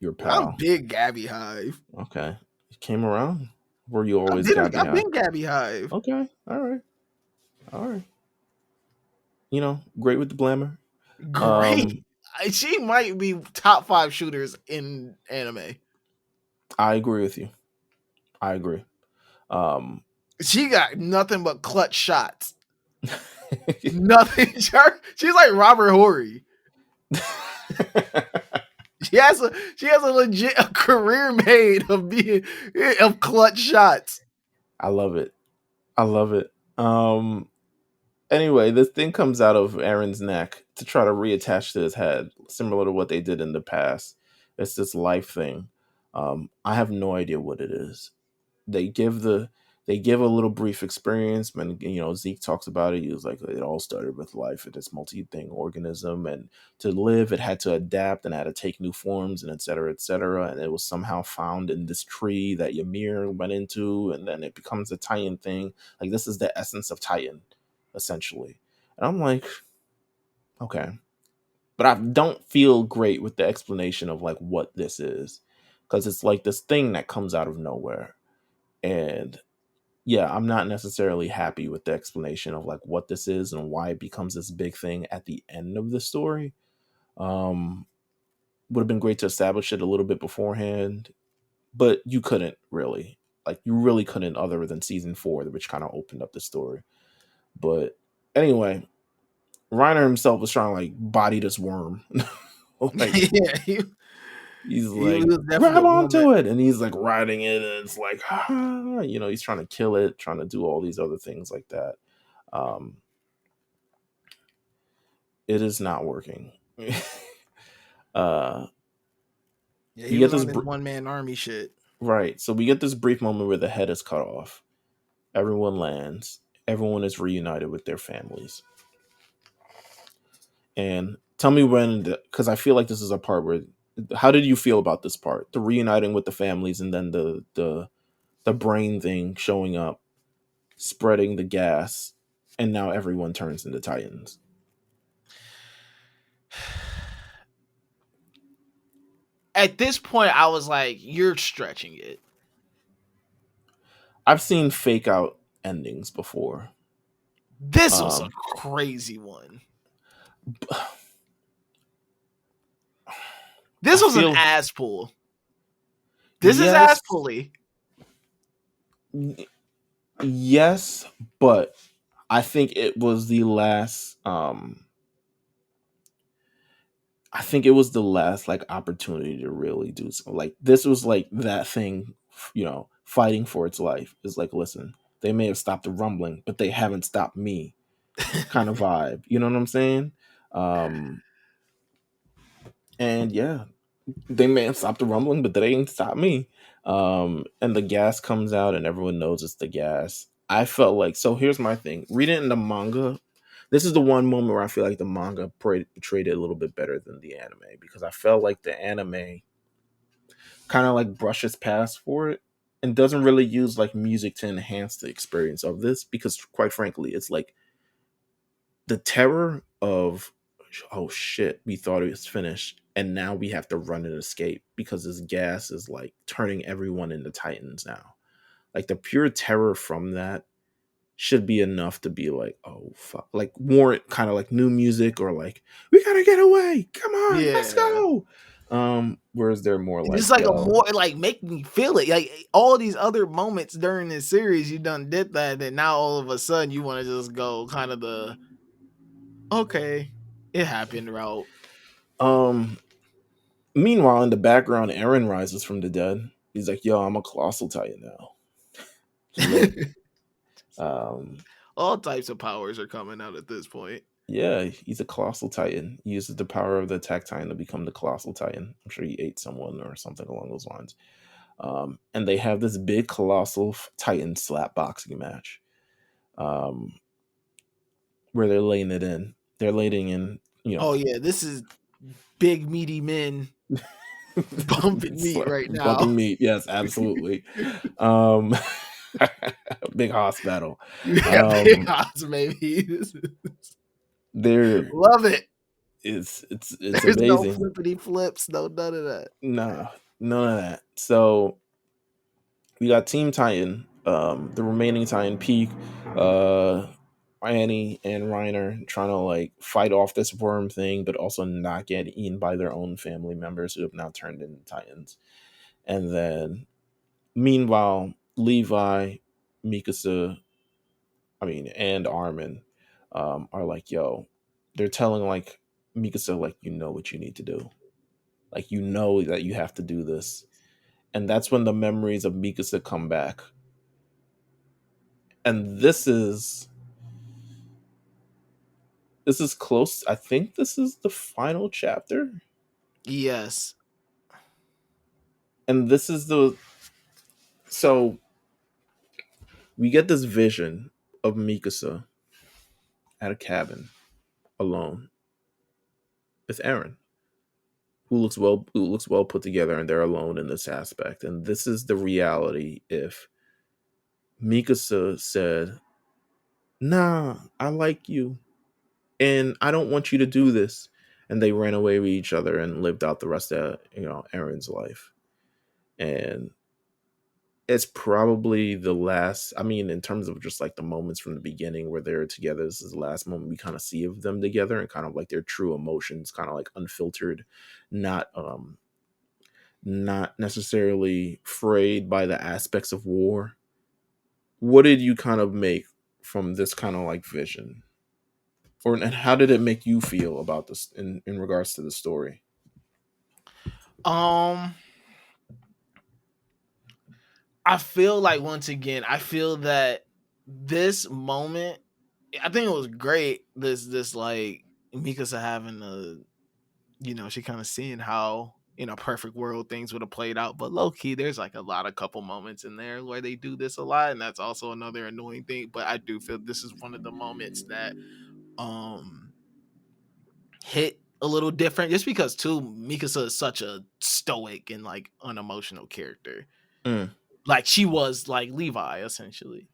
Your I'm pal. big Gabby Hive. Okay. You came around? Were you always Gabby I've Hive? been Gabby Hive. Okay. All right. You know, great with the glamour. Great. She might be top 5 shooters in anime. I agree with you. I agree. She got nothing but clutch shots. Nothing. She's like Robert Horry. She has a legit career made of clutch shots. I love it. Anyway, this thing comes out of Aaron's neck to try to reattach to his head, similar to what they did in the past. It's this life thing. I have no idea what it is. They give a little brief experience when, you know, Zeke talks about it. He was like, it all started with life in this multi-thing organism, and to live it had to adapt and had to take new forms, and et cetera, et cetera. And it was somehow found in this tree that Ymir went into, and then it becomes a Titan thing. Like, this is the essence of Titan, essentially. And I'm like, okay, but I don't feel great with the explanation of like what this is, because it's like this thing that comes out of nowhere. And yeah, I'm not necessarily happy with the explanation of like what this is and why it becomes this big thing at the end of the story. Would have been great to establish it a little bit beforehand, but you couldn't really. Like, you really couldn't, other than season 4, which kind of opened up the story. But anyway, Reiner himself was trying to like body this worm. Like, yeah, he's like, grab onto it, and he's like riding it, and it's like, you know, he's trying to kill it, trying to do all these other things like that. It is not working. Yeah, he was on this one-man army shit. Right. So we get this brief moment where the head is cut off. Everyone lands. Everyone is reunited with their families. And tell me when, because I feel like this is a part where, how did you feel about this part? The reuniting with the families, and then the brain thing showing up, spreading the gas, and now everyone turns into Titans. At this point, I was like, you're stretching it. I've seen fake out endings before. This was a crazy one. This was an ass pull. This is ass pulley. Yes, but I think it was the last. I think it was the last like opportunity to really do something. Like, this was like that thing, you know, fighting for its life. It's like, listen, they may have stopped the rumbling, but they haven't stopped me, kind of vibe. You know what I'm saying? And yeah, They may have stopped the rumbling, but they ain't stopped me. And the gas comes out, and everyone knows it's the gas. I felt like, so here's my thing. Reading in the manga, this is the one moment where I feel like the manga portrayed it a little bit better than the anime, because I felt like the anime kind of like brushes past for it and doesn't really use like music to enhance the experience of this, because quite frankly, it's like the terror of, oh shit, we thought it was finished and now we have to run and escape because this gas is like turning everyone into titans now. Like the pure terror from that should be enough to be like, oh fuck, like warrant kind of like new music, or like, we gotta get away, come on, let's Yeah. go. Whereas they're more like, Just like a yo, more like make me feel it. Like all these other moments during this series, you done did that, and now all of a sudden you want to just go kind of the okay, it happened route. um meanwhile in the background, Aaron rises from the dead. He's like, yo, I'm a colossal titan now. Lit. um All types of powers are coming out at this point. Yeah, he's a colossal titan. He uses the power of the attack titan to become the colossal titan. I'm sure he ate someone or something along those lines. And they have this big colossal titan slap boxing match, um, where they're laying it in. They're laying in, you Oh know, yeah, this is big meaty men bumping meat right now. bumping meat. Yes, absolutely. Um, big hoss battle. Yeah, big Um, odds, maybe. there Love it. it's There's no amazing. flippity flips, no none of that. Nah, none of that. So we got Team Titan, the remaining Titan Peak, uh, Annie and Reiner trying to like fight off this worm thing, but also not get eaten by their own family members who have now turned into Titans. And then, meanwhile, Levi, Mikasa, and Armin, are like, yo, they're telling like Mikasa, like, you know what you need to do, like, you know that you have to do this. And that's when the memories of Mikasa come back. And this is close. I think this is the final chapter. Yes. And this is the so we get this vision of Mikasa at a cabin alone with Aaron, who looks well put together, and they're alone in this aspect. And this is the reality if Mikasa said, nah, I like you and I don't want you to do this. And they ran away with each other and lived out the rest of Aaron's life. And it's probably the last, I mean, in terms of just like the moments from the beginning where they're together, this is the last moment we kind of see of them together, and kind of like their true emotions, kind of like unfiltered, not not necessarily frayed by the aspects of war. What did you kind of make from this kind of like vision, or and how did it make you feel about this in regards to the story? Um I feel like once again, I feel that this moment, I think it was great. This like Mikasa having a, she kind of seeing how in a perfect world things would have played out. But low key, there's like a lot of couple moments in there where they do this a lot, and that's also another annoying thing. But I do feel this is one of the moments that um hit a little different, just because too Mikasa is such a stoic and like unemotional character. Mm. Like she was like Levi essentially.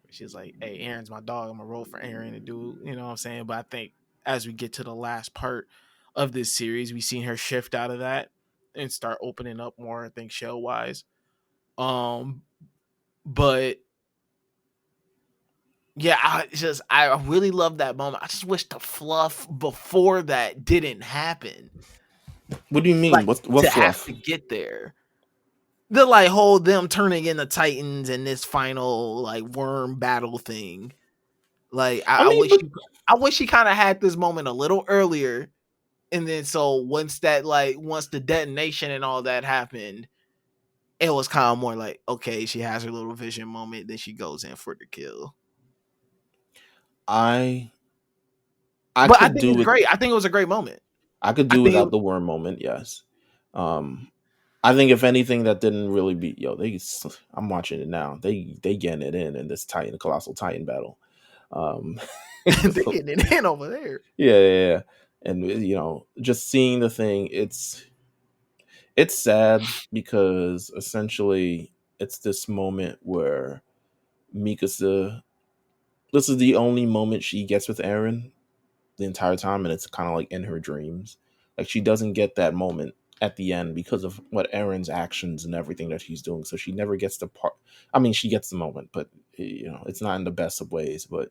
She's like, hey, Aaron's my dog. I'm gonna roll for Aaron and do, you know what I'm saying? But I think as we get to the last part of this series, we've seen her shift out of that and start opening up more, I think, show wise. Um, but yeah, I really love that moment. I just wish the fluff before that didn't happen. What do you mean? Like What to have fluff? to get there. The like whole them turning into Titans and this final like worm battle thing. Like I mean, but I wish he kind of had this moment a little earlier, and then so once the detonation and all that happened, it was kind of more like, okay, she has her little vision moment, then she goes in for the kill. I I But I could think do it's with great. I think it was a great moment. I could I do think without it, the worm moment, yes. Um, I think if anything, that didn't really be I'm watching it now. They getting it in this Titan Colossal Titan battle. Um, They getting it in over there. yeah, and just seeing the thing, it's sad because essentially it's this moment where Mikasa. This is the only moment she gets with Eren the entire time, and it's kind of like in her dreams. Like she doesn't get that moment at the end because of what Eren's actions and everything that he's doing. So she never gets the part. I mean, she gets the moment, but it's not in the best of ways. But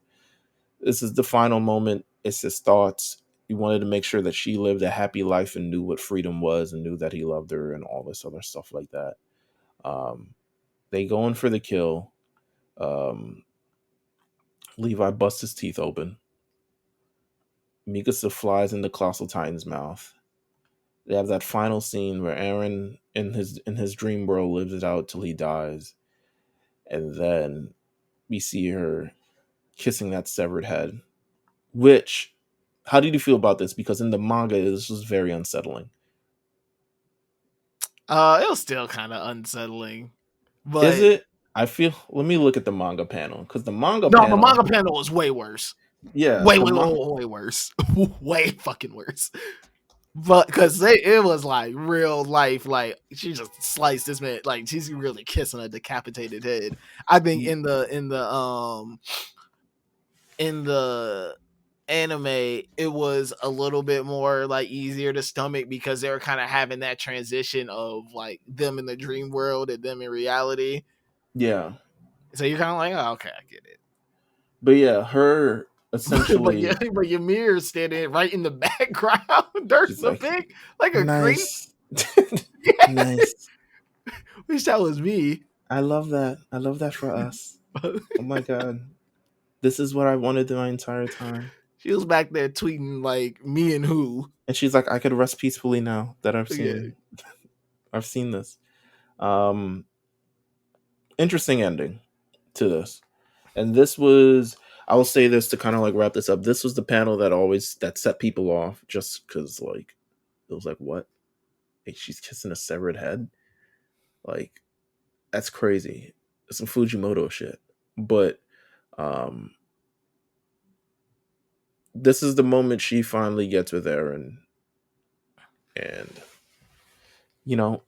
this is the final moment. It's his thoughts. He wanted to make sure that she lived a happy life and knew what freedom was and knew that he loved her and all this other stuff like that. Um, they go in for the kill. Um, Levi busts his teeth open. Mikasa flies into Colossal Titan's mouth. They have that final scene where Eren in his dream world lives it out till he dies, and then we see her kissing that severed head. Which, how did you feel about this? Because in the manga, this was very unsettling. It was still kind of unsettling, Is but it? I feel. Let me look at the manga panel because the manga no, the panel, manga panel was way worse. yeah, Way worse. Way fucking worse. But because it was like real life, like she just sliced this man, like she's really kissing a decapitated head. I think in the anime, it was a little bit more like easier to stomach because they were kind of having that transition of like them in the dream world and them in reality. yeah, So you're kind of like, oh, okay, I get it. but yeah, her but yeah, essentially, but Ymir standing right in the background during she's the like, pic, like a creep. nice, Yeah, nice. wish that was me. I love that. I love that for us. Oh my god. This is what I wanted my entire time. She was back there tweeting like me and who. And she's like, I could rest peacefully now that Yeah. I've seen this. Um Interesting ending to this. And this was, I will say this to kind of like wrap this up. This was the panel that set people off just because like it was like, what? Hey, she's kissing a severed head? Like, that's crazy. It's some Fujimoto shit. But um this is the moment she finally gets with Eren, and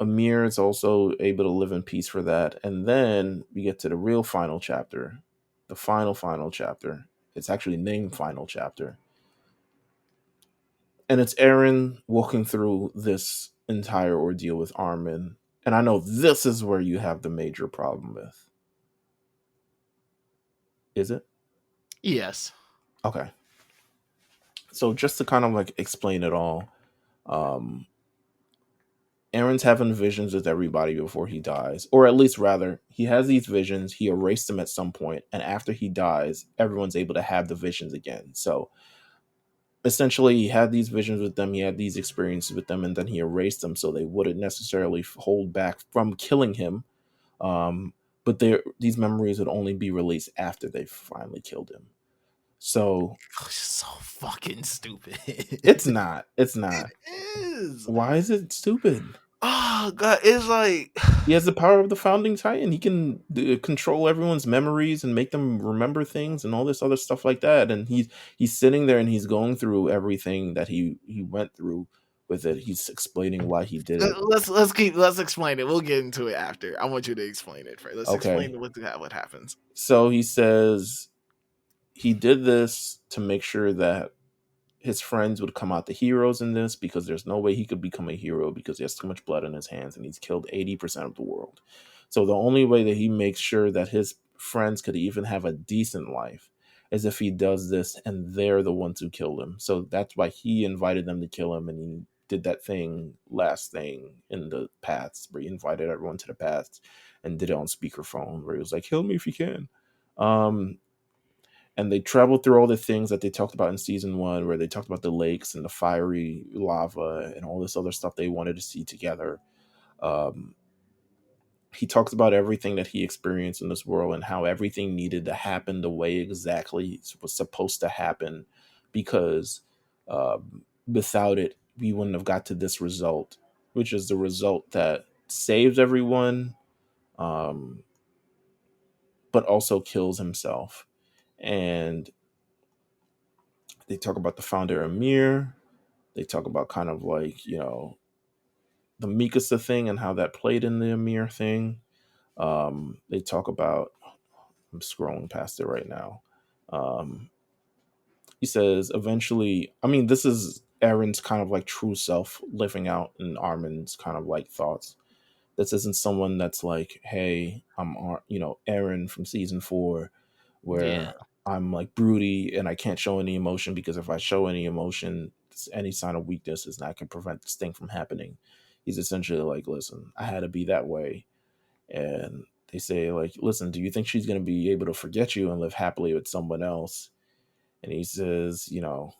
Amir is also able to live in peace for that. And then we get to the real final chapter, the final chapter. It's actually named Final Chapter, and it's Eren walking through this entire ordeal with Armin. And I know this is where you have the major problem with. Is it? Yes. Okay. So just to kind of like explain it all, um, Aaron's having visions with everybody before he dies, or at least rather, he has these visions. He erased them at some point, and after he dies, everyone's able to have the visions again. So essentially, he had these visions with them, he had these experiences with them, and then he erased them so they wouldn't necessarily hold back from killing him. Um, but these memories would only be released after they finally killed him. So So fucking stupid. it's not. It's not. It is. Why is it stupid? Oh god, it's like He has the power of the founding titan. He can control everyone's memories and make them remember things and all this other stuff like that. And he's sitting there and he's going through everything that he went through with it. He's explaining why he did it. let's explain it. We'll get into it after. I want you to explain it first. Let's Okay. explain what happens. So he says he did this to make sure that his friends would come out the heroes in this, because there's no way he could become a hero because he has too much blood in his hands and he's killed 80% of the world. So the only way that he makes sure that his friends could even have a decent life is if he does this and they're the ones who killed him. So that's why he invited them to kill him, and he did that last thing in the paths where he invited everyone to the paths and did it on speakerphone where he was like, kill me if you can. And they traveled through all the things that they talked about in season 1, where they talked about the lakes and the fiery lava and all this other stuff they wanted to see together. Um, he talks about everything that he experienced in this world and how everything needed to happen the way exactly it was supposed to happen, because without it, we wouldn't have got to this result. which is the result that saves everyone, um, but also kills himself. And they talk about the founder Amir. They talk about kind of like, the Mikasa thing and how that played in the Amir thing. They talk about, I'm scrolling past it right now. Um, he says eventually, I mean, this is Aaron's kind of like true self living out in Armin's kind of like thoughts. This isn't someone that's like, hey, I'm, Aaron from season 4, Yeah. where I'm like broody and I can't show any emotion, because if I show any emotion, any sign of weakness is not can prevent this thing from happening. He's essentially like, listen, I had to be that way. And they say like, listen, do you think she's going to be able to forget you and live happily with someone else? And he says, No,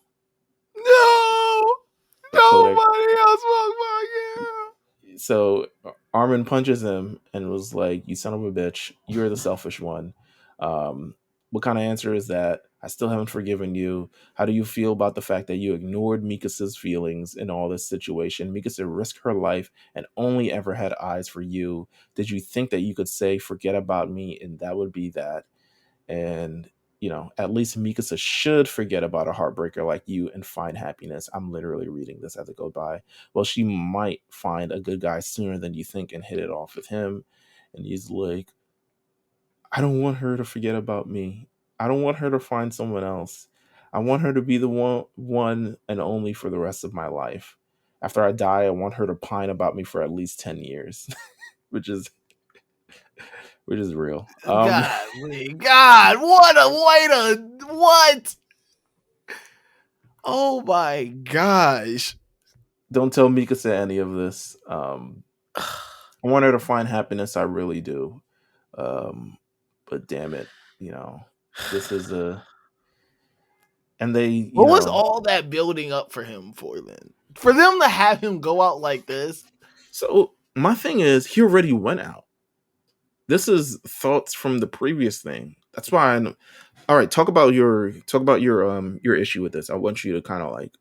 that Kodak. nobody else want my girl. So Armin punches him and was like, "You son of a bitch! You're the selfish one." What kind of answer is that? I still haven't forgiven you. How do you feel about the fact that you ignored Mikasa's feelings in all this situation? Mikasa risked her life and only ever had eyes for you. Did you think that you could say, "Forget about me," and that would be that? And at least Mikasa should forget about a heartbreaker like you and find happiness. I'm literally reading this as it goes by. Well, she might find a good guy sooner than you think and hit it off with him. And he's like, I don't want her to forget about me. I don't want her to find someone else. I want her to be the one and only for the rest of my life. After I die, I want her to pine about me for at least 10 years, which is real. God, what a way to what? Oh my gosh. Don't tell Mikasa any of this. I want her to find happiness. I really do. But damn it, this is a. And they, What was all that building up for him for then? For them to have him go out like this? So my thing is, he already went out. This is thoughts from the previous thing. That's why all right, talk about your issue with this. I want you to kind of like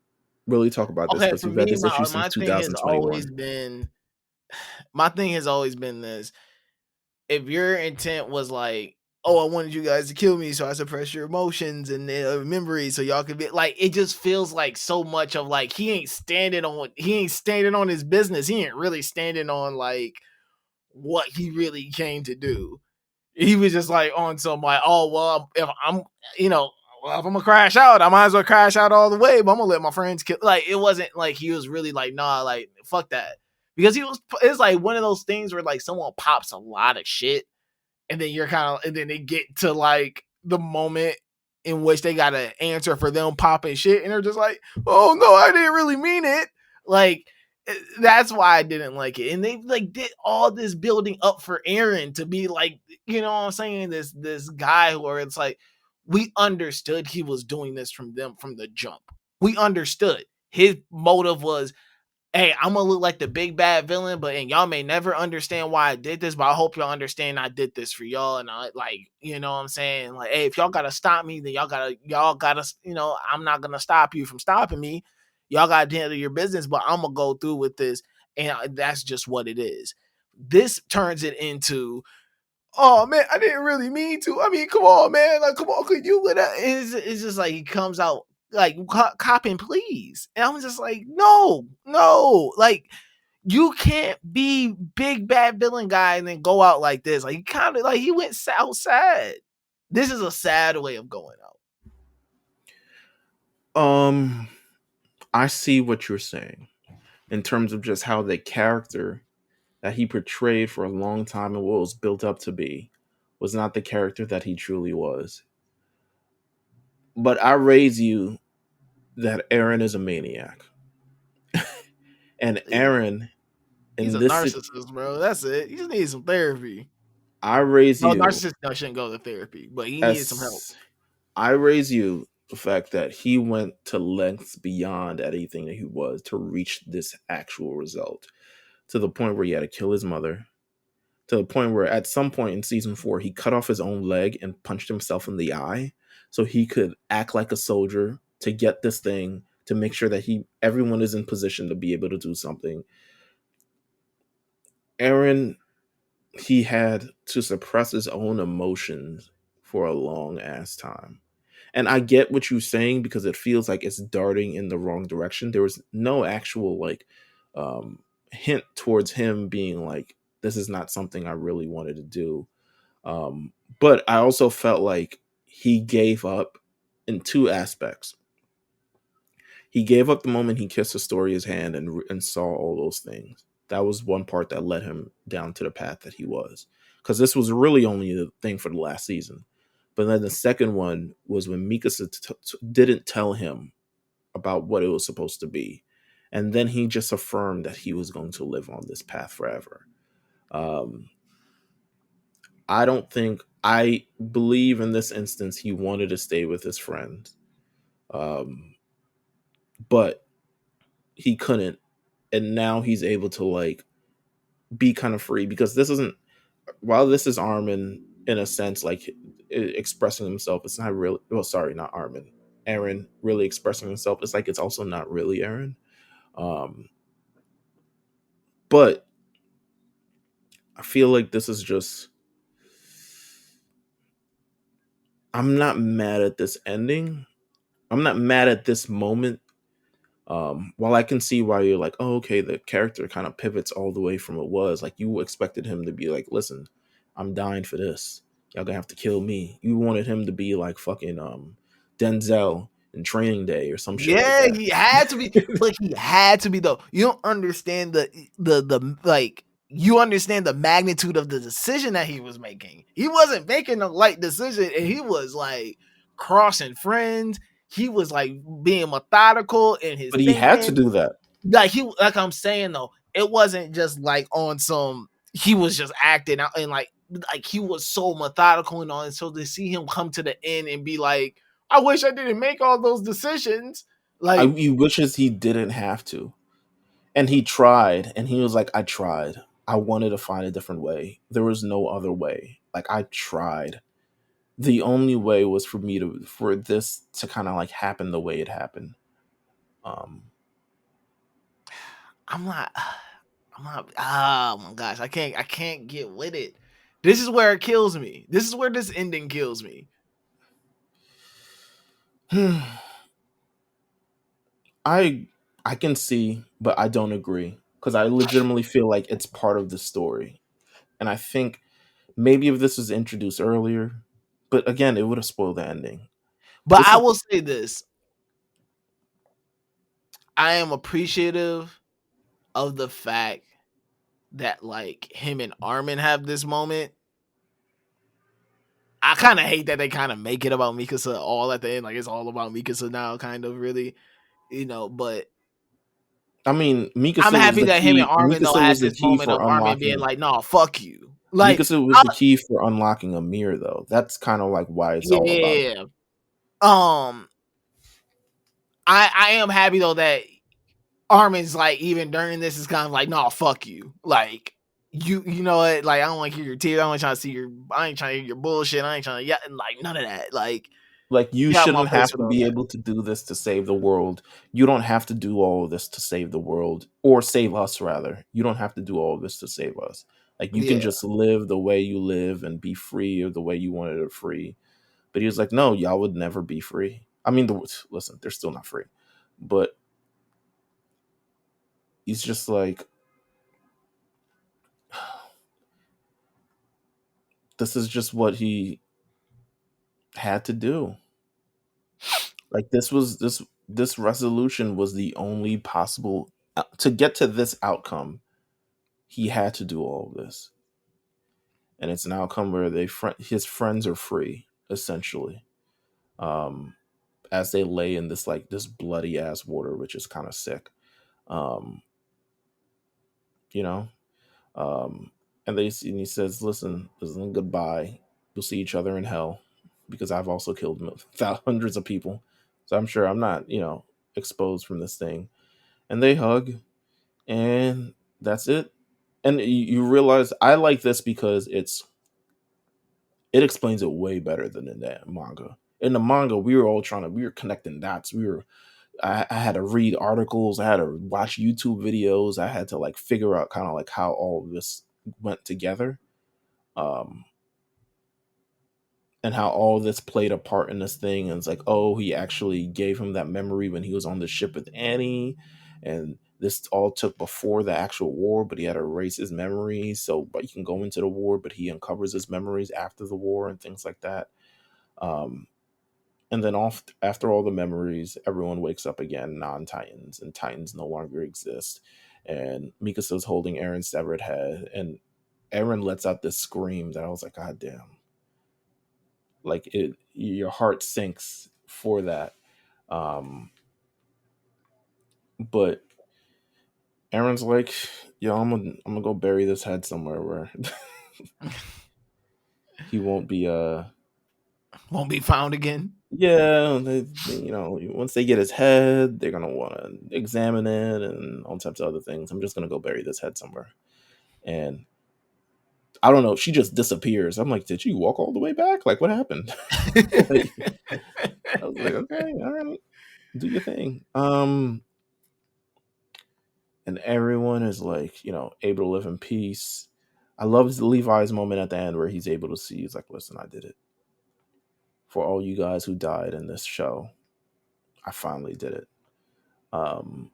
really talk about this Okay, because for you've had me, this issue since my thing has always 2021. been this. If your intent was like, oh, I wanted you guys to kill me, so I suppress your emotions and memories, so y'all could be like, it just feels like so much of like he ain't standing on his business. He ain't really standing on like what he really came to do. He was just like on some like, oh well, if I'm, well, if I'm gonna crash out, I might as well crash out all the way. But I'm gonna let my friends kill. Like it wasn't like he was really like, nah, like fuck that, because it's like one of those things where like someone pops a lot of shit, and then and then they get to like the moment in which they gotta answer for them popping shit, and they're just like, oh no, I didn't really mean it. Like that's why I didn't like it. And they like did all this building up for Aaron to be like, you know what I'm saying? This guy where it's like we understood he was doing this from the jump. We understood his motive was, hey, I'm gonna look like the big bad villain, but and y'all may never understand why I did this, but I hope y'all understand I did this for y'all. And I like, you know what I'm saying? Like, hey, if y'all gotta stop me, then y'all gotta, I'm not gonna stop you from stopping me. Y'all gotta handle your business, but I'm gonna go through with this, and that's just what it is. This turns it into, oh man, I didn't really mean to. I mean, come on, man. Like, come on, could you let that? It's just like he comes out like cop and please. And I'm just like, no, no. Like, you can't be big bad villain guy and then go out like this. Like, he kind of like he went sad. This is a sad way of going out. I see what you're saying in terms of just how the character that he portrayed for a long time and what was built up to be was not the character that he truly was. But I raise you that Aaron is a maniac. And Aaron He's in a this narcissist, bro. That's it. He just needs some therapy. I raise No, you narcissist shouldn't go to therapy, but he needed some help. as I raise you the fact that he went to lengths beyond anything that he was to reach this actual result, to the point where he had to kill his mother, to the point where at some point in season 4 he cut off his own leg and punched himself in the eye so he could act like a soldier to get this thing, to make sure that everyone is in position to be able to do something. Aaron, he had to suppress his own emotions for a long ass time. And I get what you're saying because it feels like it's darting in the wrong direction. There was no actual like um hint towards him being like, this is not something I really wanted to do. But I also felt like he gave up in two aspects. He gave up the moment he kissed Astoria's hand and saw all those things. That was one part that led him down to the path that he was. Because this was really only the thing for the last season. But then the second one was when Mikasa didn't tell him about what it was supposed to be. And then he just affirmed that he was going to live on this path forever. Um, I don't think, I believe in this instance, he wanted to stay with his friend. But he couldn't. And now he's able to like be kind of free because this isn't, while this is Armin in a sense, like expressing himself, it's not really, well, sorry, not Armin, Aaron really expressing himself. It's like, it's also not really Aaron. Um, but I feel like this is just, I'm not mad at this ending. I'm not mad at this moment. While I can see why you're like, oh, okay, the character kind of pivots all the way from what was. Like, you expected him to be like, listen, I'm dying for this. Y'all gonna have to kill me. You wanted him to be like fucking Denzel in Training Day or some shit like Yeah, that. he had to be, but he had to be though. You don't understand the like. You understand the magnitude of the decision that he was making. He wasn't making a light decision, and he was like crossing friends. He was like being methodical in his But he had to thinking. do that. Like I'm saying though, it wasn't just like on some. He was just acting out and like he was so methodical and all. And so to see him come to the end and be like, I wish I didn't make all those decisions. Like, He wishes he didn't have to. And he tried, and he was like, I tried. I wanted to find a different way. There was no other way. Like, I tried. The only way was for this to kind of like happen the way it happened. Um, I'm not. I'm not. Oh my gosh, I can't get with it. This is where it kills me. This is where this ending kills me. I can see, but I don't agree because I legitimately feel like it's part of the story, and I think maybe if this was introduced earlier, but again, it would have spoiled the ending. But This I is will say this: I am appreciative of the fact that like him and Armin have this moment. I kind of hate that they kind of make it about Mikasa all at the end. Like it's all about Mikasa now, kind of really, But I mean, I'm Mikasa was happy the that him and key. Armin though Mikasa had was the this key moment for of Armin being unlocking. like, "No, fuck you." Like, Mikasa was the key for unlocking a mirror, though. That's kind of like why it's all about. yeah. Um, I am happy though that Armin's like even during this is kind of like, "No, fuck you." Like you know what? Like I don't want to hear your tears. I don't trying to see your. I ain't trying to hear your bullshit. I ain't trying to like none of that. Like Like, you got my shouldn't place have with to all be that. able to do this to save the world. You don't have to do all of this to save the world, or save us, rather. You don't have to do all of this to save us. Like, you can Yeah. just live the way you live and be free or the way you wanted to free. But he was like, no, y'all would never be free. I mean, listen, they're still not free. But he's just like, this is just what he had to do. Like, this resolution was the only possible to get to this outcome. He had to do all of this, and it's an outcome where his friends are free, essentially, um, as they lay in this bloody ass water, which is kind of sick, um, you know. Um, and he says, "Listen, this isn't goodbye. We'll see each other in hell, because I've also killed hundreds of people, so I'm sure I'm not, exposed from this thing." And they hug, and that's it. And you realize I like this because it explains it way better than in that manga. In the manga, we were connecting dots. I had to read articles, I had to watch YouTube videos, I had to like figure out kind of like how all of this went together. Um, and how all this played a part in this thing. And it's like, oh, he actually gave him that memory when he was on the ship with Annie. And this all took before the actual war, but he had to erase his memories. So, but he can go into the war, but he uncovers his memories after the war and things like that. Um, and then after all the memories, everyone wakes up again, non-Titans, and Titans no longer exist. And Mikasa's holding Aaron's severed head, and Aaron lets out this scream that I was like, God damn. Like it, your heart sinks for that. Um, but Aaron's like, yo, I'm gonna go bury this head somewhere where he won't be found again. Yeah, once they get his head, they're gonna want to examine it and all types of other things. I'm just gonna go bury this head somewhere, and I don't know. She just disappears. I'm like, did you walk all the way back? Like, what happened? Like, I was like, okay, all right, do your thing. And everyone is like, able to live in peace. I love Levi's moment at the end where he's able to see. He's like, listen, I did it for all you guys who died in this show. I finally did it. And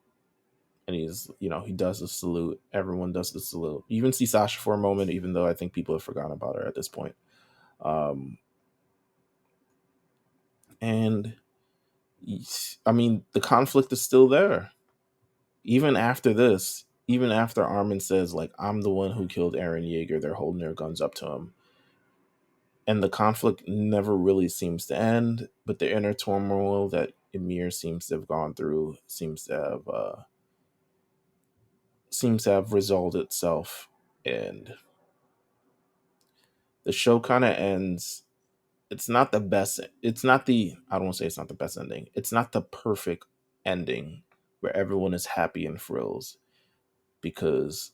he does the salute. Everyone does the salute. You even see Sasha for a moment, even though I think people have forgotten about her at this point. And I mean, the conflict is still there. Even after this, even after Armin says, like, I'm the one who killed Eren Yeager, they're holding their guns up to him. And the conflict never really seems to end, but the inner turmoil that Ymir seems to have gone through seems to have resolved itself. And the show kind of ends. It's not the best. It's not the, I don't want to say it's not the best ending. It's not the perfect ending where everyone is happy and frills, because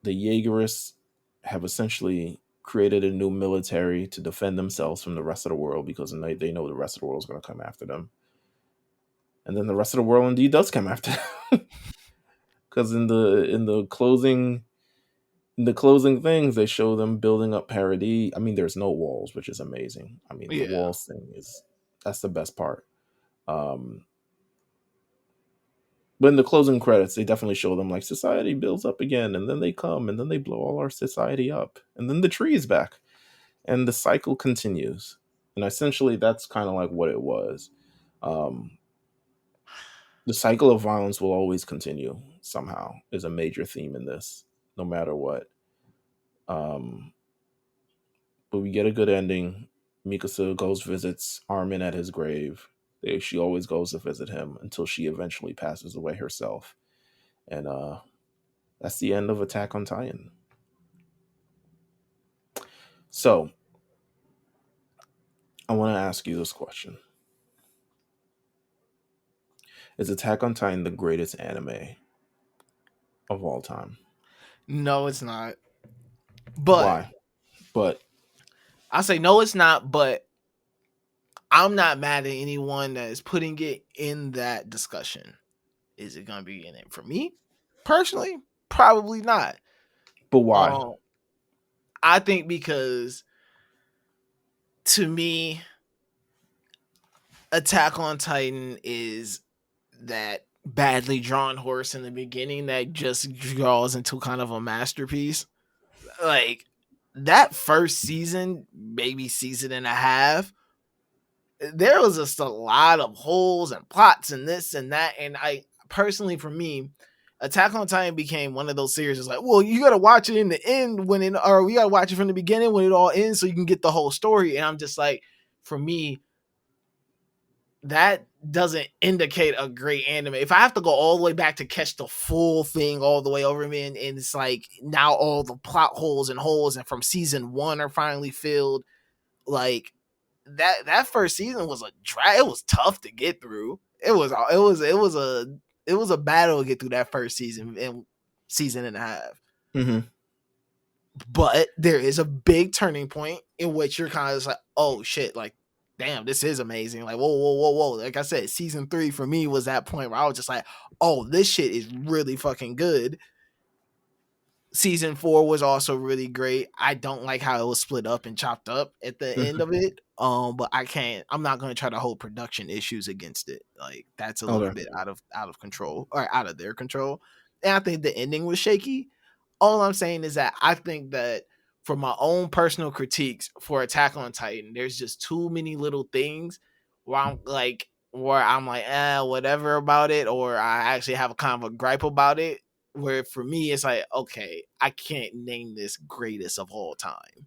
the Jaegerists have essentially created a new military to defend themselves from the rest of the world, because they know the rest of the world is going to come after them. And then the rest of the world indeed does come after them. Because in the closing things, they show them building up Paradis. I mean, there's no walls, which is amazing. I mean, the walls thing that's the best part. But in the closing credits, they definitely show them like society builds up again, and then they come, and then they blow all our society up, and then the tree is back, and the cycle continues. And essentially, that's kind of like what it was. The cycle of violence will always continue somehow, is a major theme in this, no matter what. But we get a good ending. Mikasa goes visits Armin at his grave. She always goes to visit him until she eventually passes away herself. And that's the end of Attack on Titan. So, I want to ask you this question. Is Attack on Titan the greatest anime of all time? No, it's not. But why? But I say no, it's not. But I'm not mad at anyone that is putting it in that discussion. Is it going to be in it for me personally? Probably not. But why? I think because, to me, Attack on Titan is that badly drawn horse in the beginning that just draws into kind of a masterpiece. Like, that first season, maybe season and a half, there was just a lot of holes and plots and this and that. And I personally, for me, Attack on Titan became one of those series. It's like, well, you gotta watch it in the end or we gotta watch it from the beginning when it all ends so you can get the whole story. And I'm just like, for me, that doesn't indicate a great anime. If I have to go all the way back to catch the full thing all the way over me, and it's like now all the plot holes and from season 1 are finally filled, like that first season was a drag. It was tough to get through. It was a battle to get through that first season and season and a half. Mm-hmm. But there is a big turning point in which you're kind of just like, oh shit, like, damn, this is amazing. Like, whoa. Like I said, season 3 for me was that point where I was just like, oh, this shit is really fucking good. Season 4 was also really great. I don't like how it was split up and chopped up at the end of it. But I'm not gonna try to hold production issues against it. Like that's a little Okay. bit out of control or out of their control. And I think the ending was shaky. All I'm saying is that I think that for my own personal critiques for Attack on Titan, there's just too many little things where I'm like, whatever about it, or I actually have a kind of a gripe about it, where for me it's like, okay, I can't name this greatest of all time.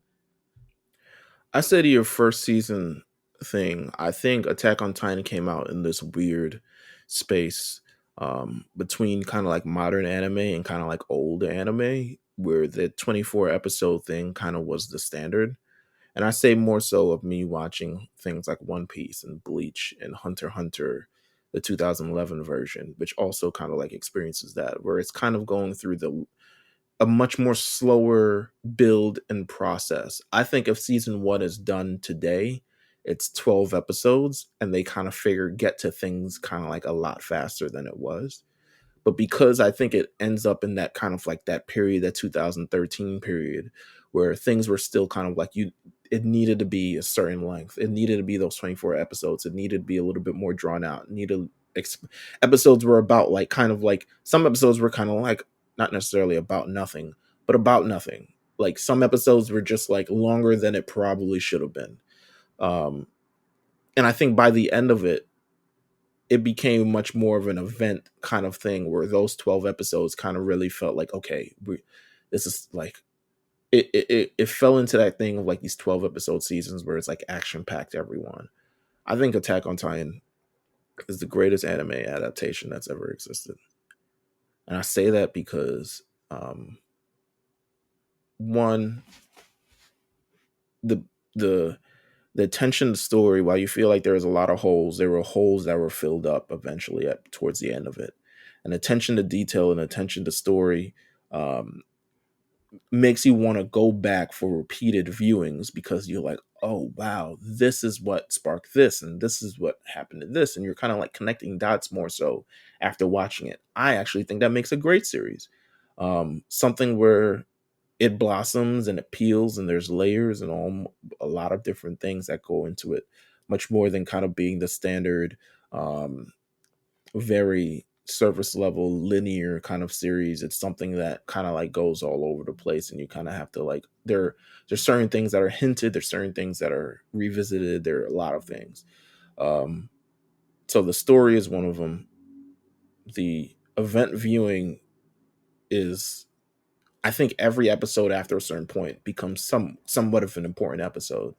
I said to your first season thing, I think Attack on Titan came out in this weird space between kind of like modern anime and kind of like old anime, where the 24 episode thing kind of was the standard. And I say more so of me watching things like One Piece and Bleach and Hunter x Hunter, the 2011 version, which also kind of like experiences that, where it's kind of going through a much more slower build and process. I think if season 1 is done today, it's 12 episodes and they kind of get to things kind of like a lot faster than it was. But because I think it ends up in that kind of like that period, that 2013 period, where things were still kind of like it needed to be a certain length. It needed to be those 24 episodes. It needed to be a little bit more drawn out. Episodes were about like kind of like some episodes were kind of like not necessarily about nothing, but about nothing. Like some episodes were just like longer than it probably should have been. Um, and I think by the end of it, it became much more of an event kind of thing where those 12 episodes kind of really felt like, okay, this is like, it fell into that thing of like these 12 episode seasons where it's like action packed everyone. I think Attack on Titan is the greatest anime adaptation that's ever existed. And I say that because, one, the, the, the attention to story, while you feel like there was a lot of holes, there were holes that were filled up eventually towards the end of it. And attention to detail and attention to story um, makes you want to go back for repeated viewings because you're like, oh, wow, this is what sparked this. And this is what happened to this. And you're kind of like connecting dots more so after watching it. I actually think that makes a great series. Something where it blossoms and it peels and there's layers and a lot of different things that go into it, much more than kind of being the standard um very surface level linear kind of series. It's something that kind of like goes all over the place and you kind of have to like there's certain things that are hinted, there's certain things that are revisited, there are a lot of things. um so the story is one of them. The event viewing is, I think every episode after a certain point becomes somewhat of an important episode.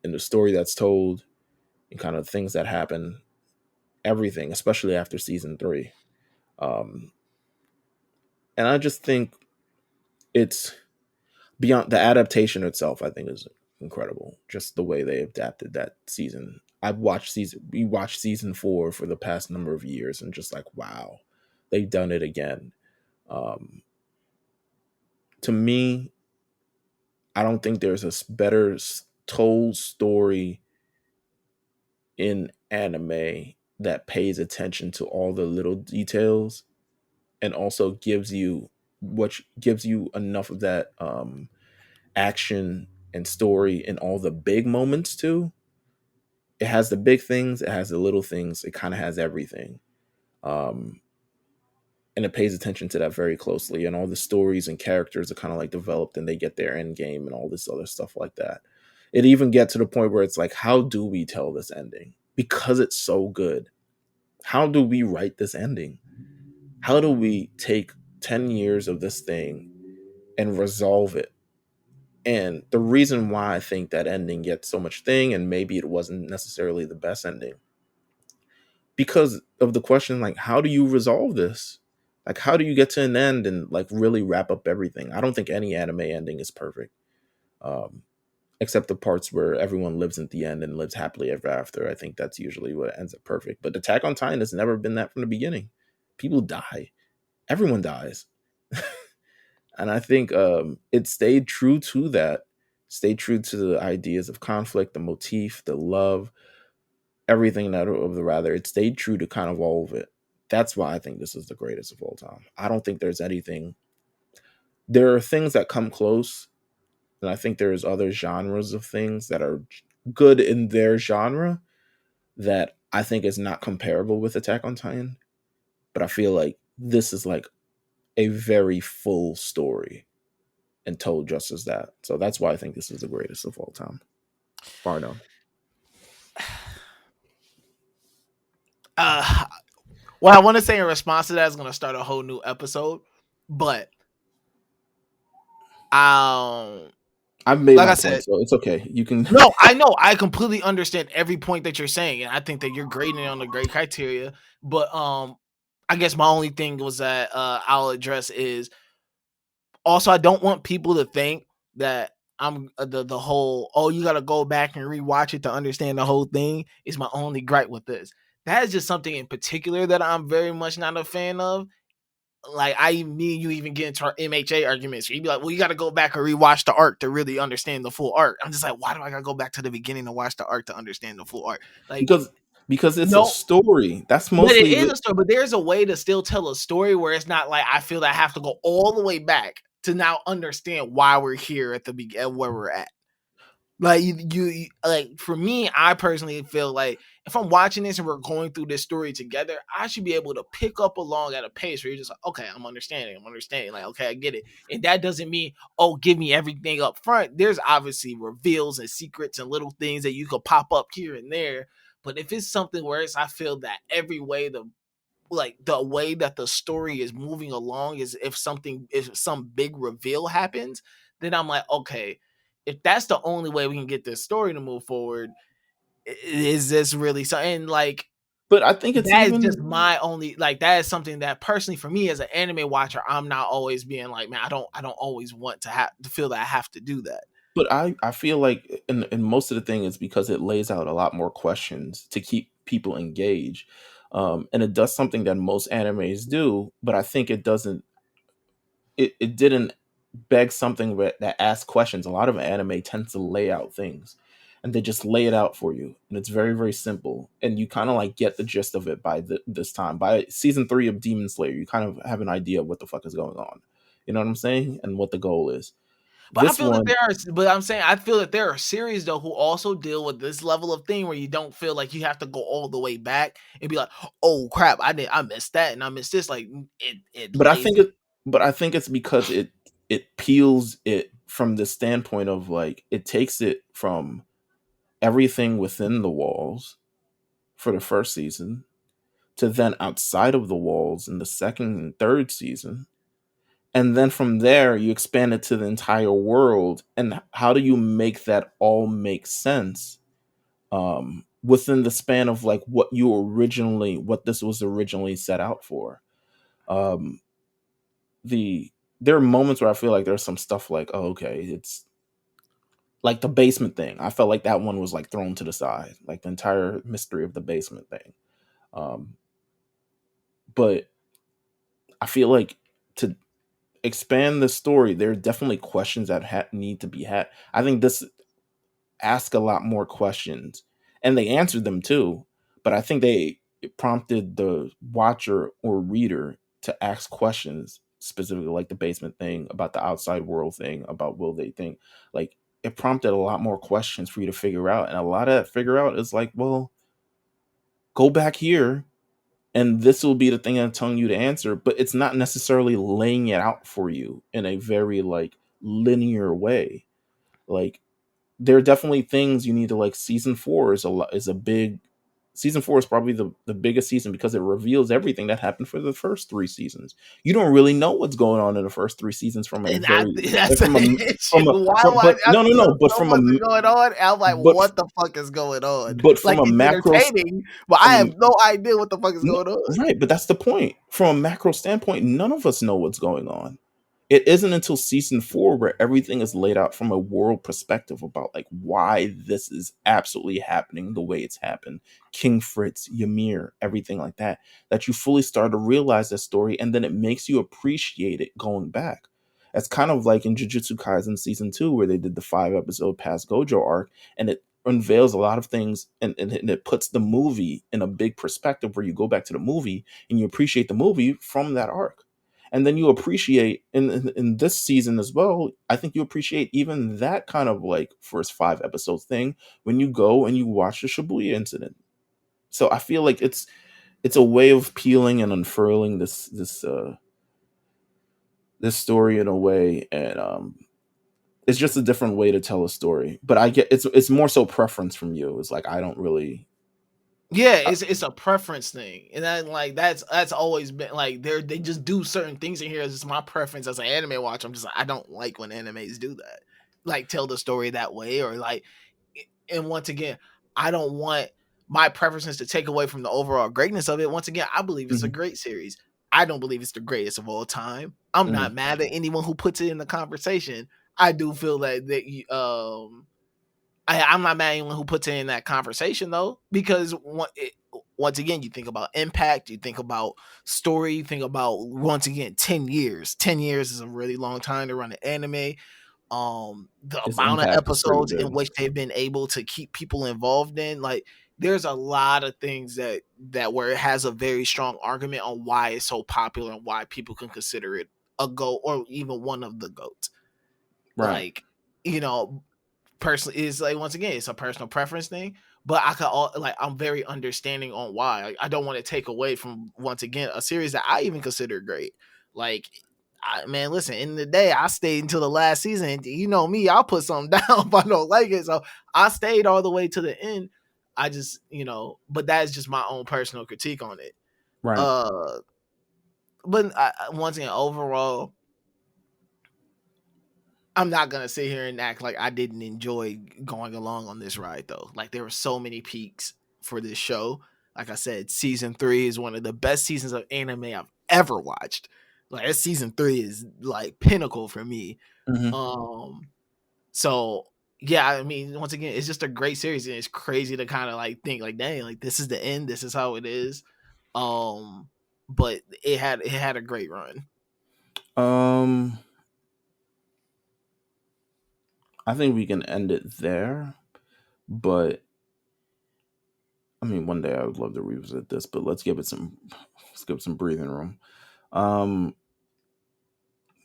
In the story that's told and kind of things that happen, everything, especially after season 3. Um, and I just think it's beyond the adaptation itself, I think is incredible. Just the way they adapted that season. We watched season 4 for the past number of years and just like, wow, they've done it again. Um, to me, I don't think there's a better told story in anime that pays attention to all the little details and also gives you enough of that action and story in all the big moments too. It has the big things, it has the little things, it kind of has everything. Um, and it pays attention to that very closely. And all the stories and characters are kind of like developed and they get their end game and all this other stuff like that. It even gets to the point where it's like, how do we tell this ending? Because it's so good. How do we write this ending? How do we take 10 years of this thing and resolve it? And the reason why I think that ending gets so much thing, and maybe it wasn't necessarily the best ending, because of the question, like, how do you resolve this? Like, how do you get to an end and like really wrap up everything? I don't think any anime ending is perfect, um, except the parts where everyone lives at the end and lives happily ever after. I think that's usually what ends up perfect. But Attack on Titan has never been that from the beginning. People die. Everyone dies. And I think it stayed true to that, stayed true to the ideas of conflict, the motif, the love, everything that of the rather. It stayed true to kind of all of it. That's why I think this is the greatest of all time. I don't think there's anything. there are things that come close, and I think there's other genres of things that are good in their genre that I think is not comparable with Attack on Titan. But I feel like this is like a very full story and told just as that. So that's why I think this is the greatest of all time, bar none. What I want to say in response to that is going to start a whole new episode, but I've made like my point, so it's okay. You can. No, I know. I completely understand every point that you're saying, and I think that you're grading it on the great criteria. But I guess my only thing was that I'll address is also I don't want people to think that I'm the whole you got to go back and rewatch it to understand the whole thing is my only gripe with this. That is just something in particular that I'm very much not a fan of. Like me and you even get into our MHA arguments. You'd be like, well, you got to go back and rewatch the arc to really understand the full arc. I'm just like, why do I got to go back to the beginning to watch the arc to understand the full arc? Like, because it's a story. That's mostly. But it is a story. But there's a way to still tell a story where it's not like I feel that I have to go all the way back to now understand why we're here at the beginning, where we're at. Like you like for me, I personally feel like if I'm watching this and we're going through this story together, I should be able to pick up along at a pace where you're just like, okay, I'm understanding. Like, okay, I get it. And that doesn't mean, give me everything up front. There's obviously reveals and secrets and little things that you could pop up here and there. But if it's something where I feel that every way the way that the story is moving along is if some big reveal happens, then I'm like, okay, if that's the only way we can get this story to move forward, is this really so? And like, but I think it's that is just my only that is something that personally for me as an anime watcher, I'm not always being like, man, I don't always want to have to feel that I have to do that. But I feel like in most of the thing is because it lays out a lot more questions to keep people engaged. And it does something that most animes do, but I think it doesn't. It didn't beg something that asks questions. A lot of anime tends to lay out things, and they just lay it out for you, and it's very very simple, and you kind of like get the gist of it by this time. By season 3 of Demon Slayer, you kind of have an idea of what the fuck is going on. You know what I'm saying, and what the goal is. But I feel that I feel that there are series though who also deal with this level of thing where you don't feel like you have to go all the way back and be like, oh crap, I missed that and I missed this. Like but I think it's because it peels it from the standpoint of like it takes it from everything within the walls for the first season to then outside of the walls in the second and third season. And then from there, you expand it to the entire world. And how do you make that all make sense within the span of like what this was originally set out for? Um, there are moments where I feel like there's some stuff like, oh, okay, it's like the basement thing. I felt like that one was like thrown to the side, like the entire mystery of the basement thing. But I feel like to expand the story, there are definitely questions that need to be had. I think this ask a lot more questions, and they answered them too. But I think it prompted the watcher or reader to ask questions, specifically like the basement thing, about the outside world thing, about will they think. Like it prompted a lot more questions for you to figure out, and a lot of that figure out is like, well, go back here and this will be the thing I'm telling you to answer, but it's not necessarily laying it out for you in a very like linear way. Like there are definitely things you need to like. Season 4 is a big season 4 is probably the biggest season because it reveals everything that happened for the first 3 seasons. You don't really know what's going on in the first 3 seasons from a very from but from a going on. I'm like, but what the fuck is going on? But from like a it's macro entertaining, but I have no idea what the fuck is going on. Right, but that's the point. From a macro standpoint, none of us know what's going on. It isn't until season 4 where everything is laid out from a world perspective about like why this is absolutely happening the way it's happened. King Fritz, Ymir, everything like that, that you fully start to realize that story, and then it makes you appreciate it going back. It's kind of like in Jujutsu Kaisen season 2 where they did the 5-episode past Gojo arc, and it unveils a lot of things, and it puts the movie in a big perspective where you go back to the movie and you appreciate the movie from that arc. And then you appreciate in this season as well, I think you appreciate even that kind of like first 5 episodes thing when you go and you watch the Shibuya incident. So I feel like it's a way of peeling and unfurling this story in a way, and it's just a different way to tell a story. But I get it's more so preference from you. It's like I don't really. Yeah, it's a preference thing, and then like that's always been like they just do certain things in here. It's just my preference as an anime watcher. I'm just like, I don't like when animes do that, like tell the story that way, or like, and once again, I don't want my preferences to take away from the overall greatness of it. Once again, I believe it's a Mhm, great series. I don't believe it's the greatest of all time. I'm not mhm, mad at anyone who puts it in the conversation. I do feel I'm not mad at anyone who puts it in that conversation though, because once again, you think about impact, you think about story, you think about once again 10 years. 10 years is a really long time to run an anime. The its amount of impact is pretty episodes in big. which they've been able to keep people involved in, like there's a lot of things that where it has a very strong argument on why it's so popular and why people can consider it a goat or even one of the goats. Right. Like, you know, personally is like once again it's a personal preference thing, but I could all like I'm very understanding on why. Like, I don't want to take away from once again a series that I even consider great. Like man, listen, in the day I stayed until the last season. You know me, I'll put something down if I don't like it. So I stayed all the way to the end. I just, but that is just my own personal critique on it. Right. Uh but once again, overall, I'm not gonna sit here and act like I didn't enjoy going along on this ride though. Like there were so many peaks for this show. Like I said, season 3 is one of the best seasons of anime I've ever watched. Like season 3 is like pinnacle for me. Mhm. Um so yeah, I mean, once again, it's just a great series and it's crazy to kind of like think like, dang, like this is the end, this is how it is. Um but it had a great run. Um, I think we can end it there, but I mean, one day I would love to revisit this, but let's give it some breathing room. Um,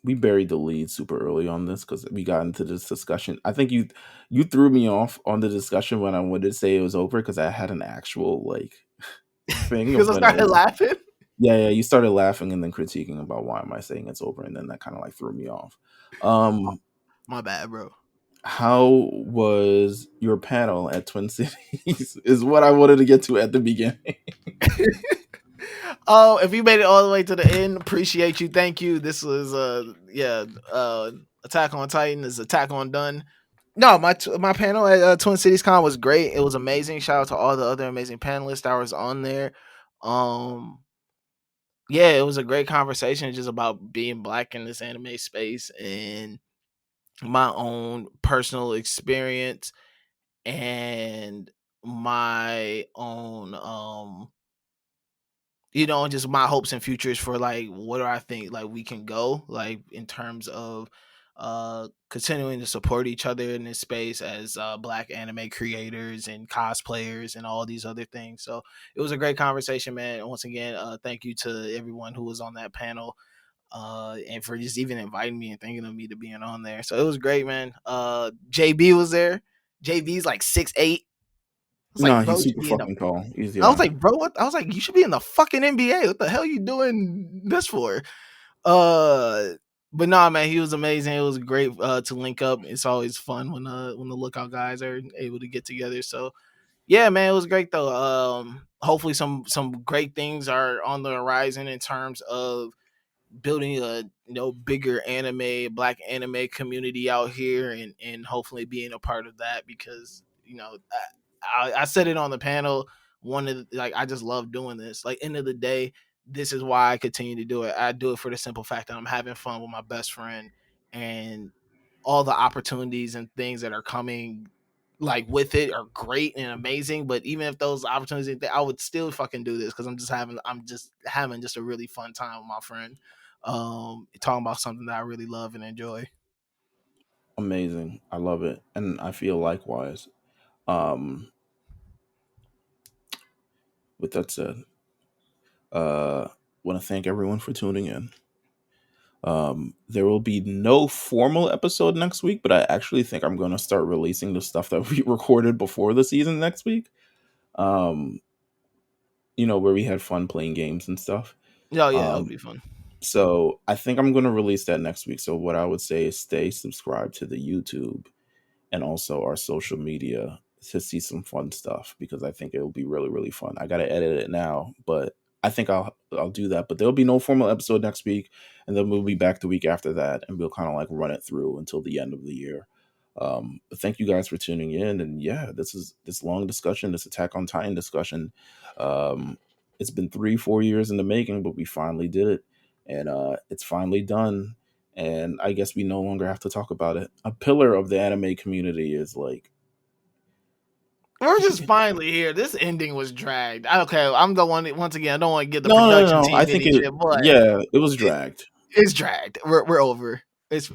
we buried the lead super early on this because we got into this discussion. I think you threw me off on the discussion when I wanted to say it was over because I had an actual like thing Because of I when it started was. laughing. Yeah, yeah. You started laughing and then critiquing about why am I saying it's over, and then that kind of like threw me off. Um, My bad, bro. how was your panel at Twin Cities? Is what I wanted to get to at the beginning. Oh, if you made it all the way to the end, appreciate you. Thank you. This was Attack on Titan is Attack on Done. No, my panel at Twin Cities Con was great. It was amazing. Shout out to all the other amazing panelists that was on there. Um yeah, it was a great conversation just about being black in this anime space and my own personal experience and my own just my hopes and futures for like what do I think like we can go like in terms of continuing to support each other in this space as black anime creators and cosplayers and all these other things. So it was a great conversation, man. And once again, thank you to everyone who was on that panel and for just even inviting me and thinking of me to being on there. So it was great, man. JB was there. JB's like 6'8". I was like, No, bro, he's you should super be in the fucking tall. He's I was yeah. like, bro, what? I was like, you should be in the fucking NBA. What the hell you doing this for? Uh, but nah, man, he was amazing. It was great to link up. It's always fun when the lookout guys are able to get together. So yeah, man, it was great though. Hopefully some great things are on the horizon in terms of building a bigger black anime community out here and hopefully being a part of that because I said it on the panel. One of like I just love doing this. Like end of the day, this is why I continue to do it. I do it for the simple fact that I'm having fun with my best friend and all the opportunities and things that are coming like with it are great and amazing. But even if those opportunities, I would still fucking do this because I'm just having just a really fun time with my friend, talking about something that I really love and enjoy. Amazing. I love it. And I feel likewise. Um with that said, uh want to thank everyone for tuning in. There will be no formal episode next week, but I actually think I'm going to start releasing the stuff that we recorded before the season next week. Where we had fun playing games and stuff. Oh yeah, that'll be fun. So I think I'm going to release that next week. So what I would say is stay subscribed to the YouTube and also our social media to see some fun stuff, because I think it'll be really, really fun. I got to edit it now, but I think I'll do that. But there'll be no formal episode next week, and then we'll be back the week after that, and we'll kind of like run it through until the end of the year. But thank you guys for tuning in, and yeah, this long discussion, this Attack on Titan discussion. It's been 3-4 years in the making, but we finally did it, and it's finally done. And I guess we no longer have to talk about it. A pillar of the anime community is like, we're just finally here. This ending was dragged. Okay, I'm the one. Once again, I don't want to get the production team. I think it was dragged. It's dragged. We're over. It's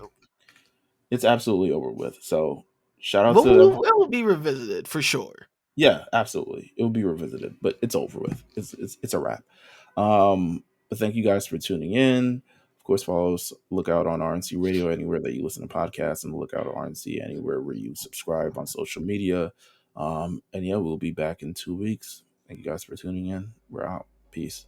absolutely over with. So shout out to it will be revisited for sure. Yeah, absolutely. It will be revisited, but it's over with. It's a wrap. But thank you guys for tuning in. Of course, follow us, look out on RNC Radio anywhere that you listen to podcasts, and look out on RNC anywhere where you subscribe on social media. And yeah, we'll be back in 2 weeks. Thank you guys for tuning in. We're out. Peace.